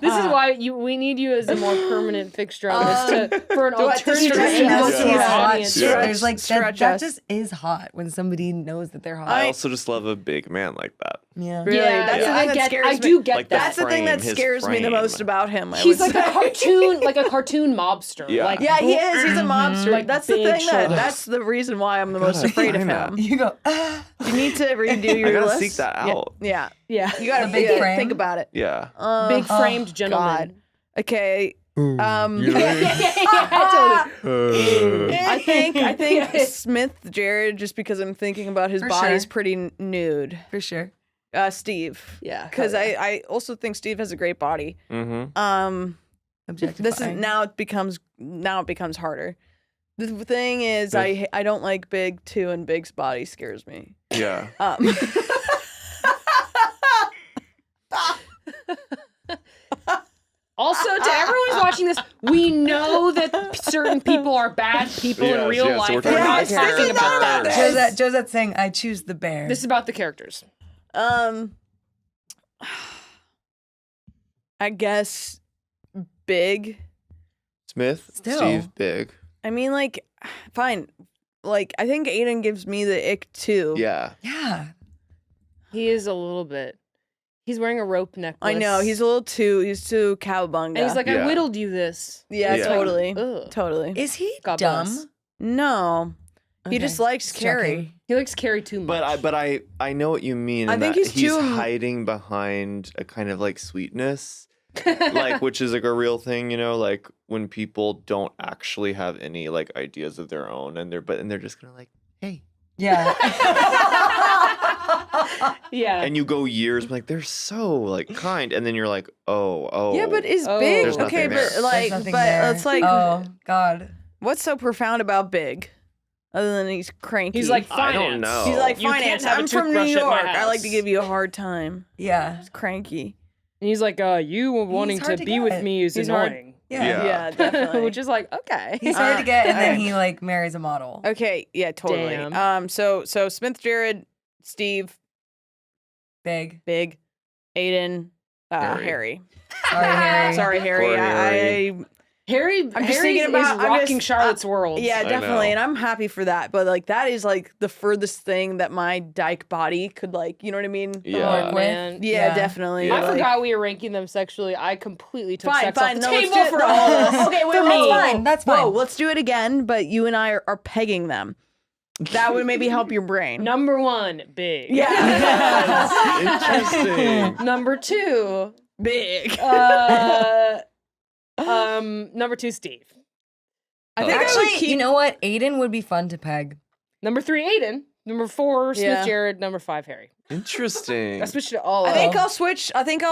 This is why we need you as a more permanent fixture on this for an do I have to alternative stretch angle us? to Yeah. our hot audience. shit. Yeah. There's like that, Stretch that us. just is hot when somebody knows that they're hot. I also just love a big man like that. yeah. Really, Yeah, that's the I thing that get. scares I me. do get Like the that. That's the thing that frame, his scares me the frame. most about him. I He's would like a say. cartoon, like a cartoon mobster. Yeah. Like, Yeah, he is. He's a mobster. Like That's the big thing that. shoulders. That's the reason why I'm the God, most afraid of I know. him. You go, ah. You need to redo I your gotta list. seek that Yeah. out. Yeah, yeah, you gotta The big yeah, frame? think about it. Yeah. big framed God. gentleman. Okay. You Yeah, totally. I think Smith Jared, just because I'm thinking about his For body's sure. pretty nude. For sure. Steve. Yeah, Because I also think Steve has a great body. Mm-hmm. Objectifying. This is now it becomes harder. The thing is, I don't like Big too, and Big's body scares me. Yeah. Also, to everyone who's watching this, we know that certain people are bad people in Yes, real yes, we're life. talking We're not about talking about that. characters. Josette's saying, I choose the bear. This is about the characters. I guess Big. Smith, Still. Steve, big. I mean, like, fine. Like, I think Aiden gives me the ick too. Yeah. yeah. He is a little bit. He's wearing a rope necklace. I know he's too cowabunga. And he's like, I Yeah. whittled you this. yeah, Yeah. totally, Ugh. totally. Is he God dumb? bless. No, he Okay, just likes just Carrie. checking. He likes Carrie too much. But I know what you mean. I in think that he's too- hiding behind a kind of like sweetness, like which is like a real thing, you know, like when people don't actually have any like ideas of their own, and they're just kind of like, hey, Yeah. yeah. and you go years like they're so like kind, and then you're like, oh, Yeah, but is Oh. Big There's okay? nothing there. But like, There's nothing but there. it's like, oh God. what's so profound about Big, other than he's cranky? He's like, I finance. don't know. he's like You can't finance. have a I'm from New toothbrush at my York. I like to house." give you a hard time. Yeah. He's cranky. And he's like, you wanting hard to to be with get. me is He's hard. annoying. Yeah. Yeah. Yeah, definitely. Which is like, okay. He's hard to get, and then okay. he like marries a model. Okay, yeah, totally. Damn. So Smith Jared, Steve, Big. Aiden, Harry. Sorry, Harry. Sorry, Harry. Poor Harry. I'm just Harry thinking about rocking Charlotte's world. Yeah, I definitely, know. and I'm happy for that. But like, that is like the furthest thing that my dyke body could like. You know what I mean? Yeah. Oh, man. Yeah, definitely. Yeah. I like- forgot we were ranking them sexually. I completely took Fine, sex fine. off the No, let's table do it. for all of us. Okay, wait, For wait, me. wait. Fine, that's fine. Whoa, let's do it again. But you and I are pegging them. That would maybe help your brain. Number 1, big. Yeah. Interesting. Number 2, Big. number 2, Steve. I think I would Actually, keep. you know what? Aiden would be fun to peg. Number 3, Aiden. Number 4, Smith Yeah. Jared. Number 5, Harry. Interesting. I switched it all I up. think I'll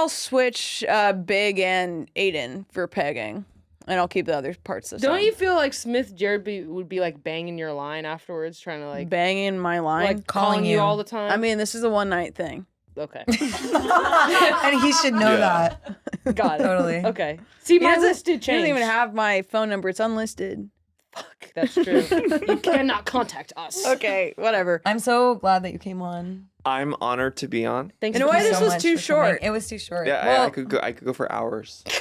switch. Big and Aiden for pegging, and I'll keep the other parts the same. Don't you feel like Smith Jared would be like banging your line afterwards, trying to like banging my line? like calling you all the time? I mean, this is a one night thing. okay, And he should know Yeah. that. got it. Totally. Okay. See, my list did He change. doesn't even have my phone number. It's unlisted. Fuck, that's true. You cannot contact us. Okay, whatever. I'm so glad that you came on. I'm honored to be on. Thanks. In a for way, coming. this so was much too for coming. short. It was too short. Yeah, Well, I could go for hours. We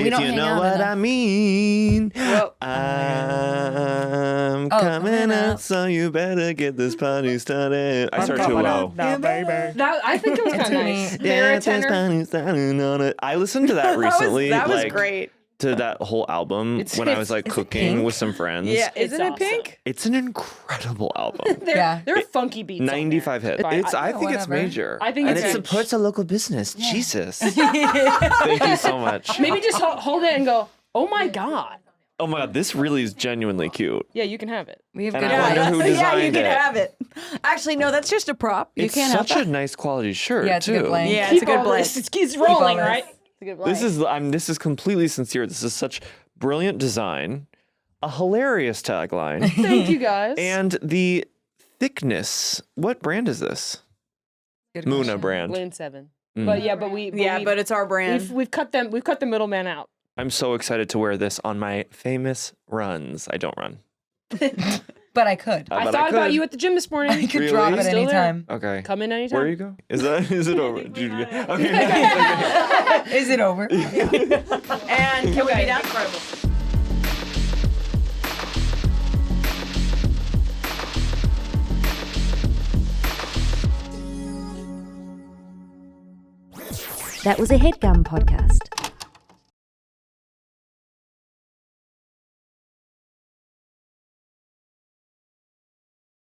If don't you hang know out what enough. I mean. Well, I'm Oh, coming coming out, out. so you better get this party started. I start too coming low. out now, baby. That, I think it was kind of It's nice. me. They're a Get this tenor. party started on it. I listened to that recently. That was like, great. To that whole album It's- when I was like is it cooking pink? with some friends. Yeah, It's isn't it awesome. pink? It's an incredible album. There are funky beats. on there. 95 hits. But I think it's whatever. major. I think and it's it huge. supports a local business. Jesus. Thank you so much. Maybe just hold it and go, oh my God. Oh my god, this really is genuinely cute. Yeah, you can have it. we have And good I wonder advice. who yeah, you designed can it. have it. Actually, no, that's just a prop. You It's can't have such that. a nice quality shirt Yeah, it's a too. good blank. Yeah, it's a good all blank. this. It keeps rolling, all this. right? It's a good This blank. is completely sincere. This is such brilliant design, a hilarious tagline, Thank you guys. and the thickness. What brand is this? Good Muna question. brand. Lane 7. Mm. But yeah, but we it's our brand. we've cut them. We've cut the middleman out. I'm so excited to wear this on my famous runs. I don't run. But I could. I but thought about could. you at the gym this morning. I could Really? drop it Still there? anytime. Okay. Come in anytime. Where you go? Is it over? Did you- okay. Is it over? And can we be down? That was a Headgum podcast.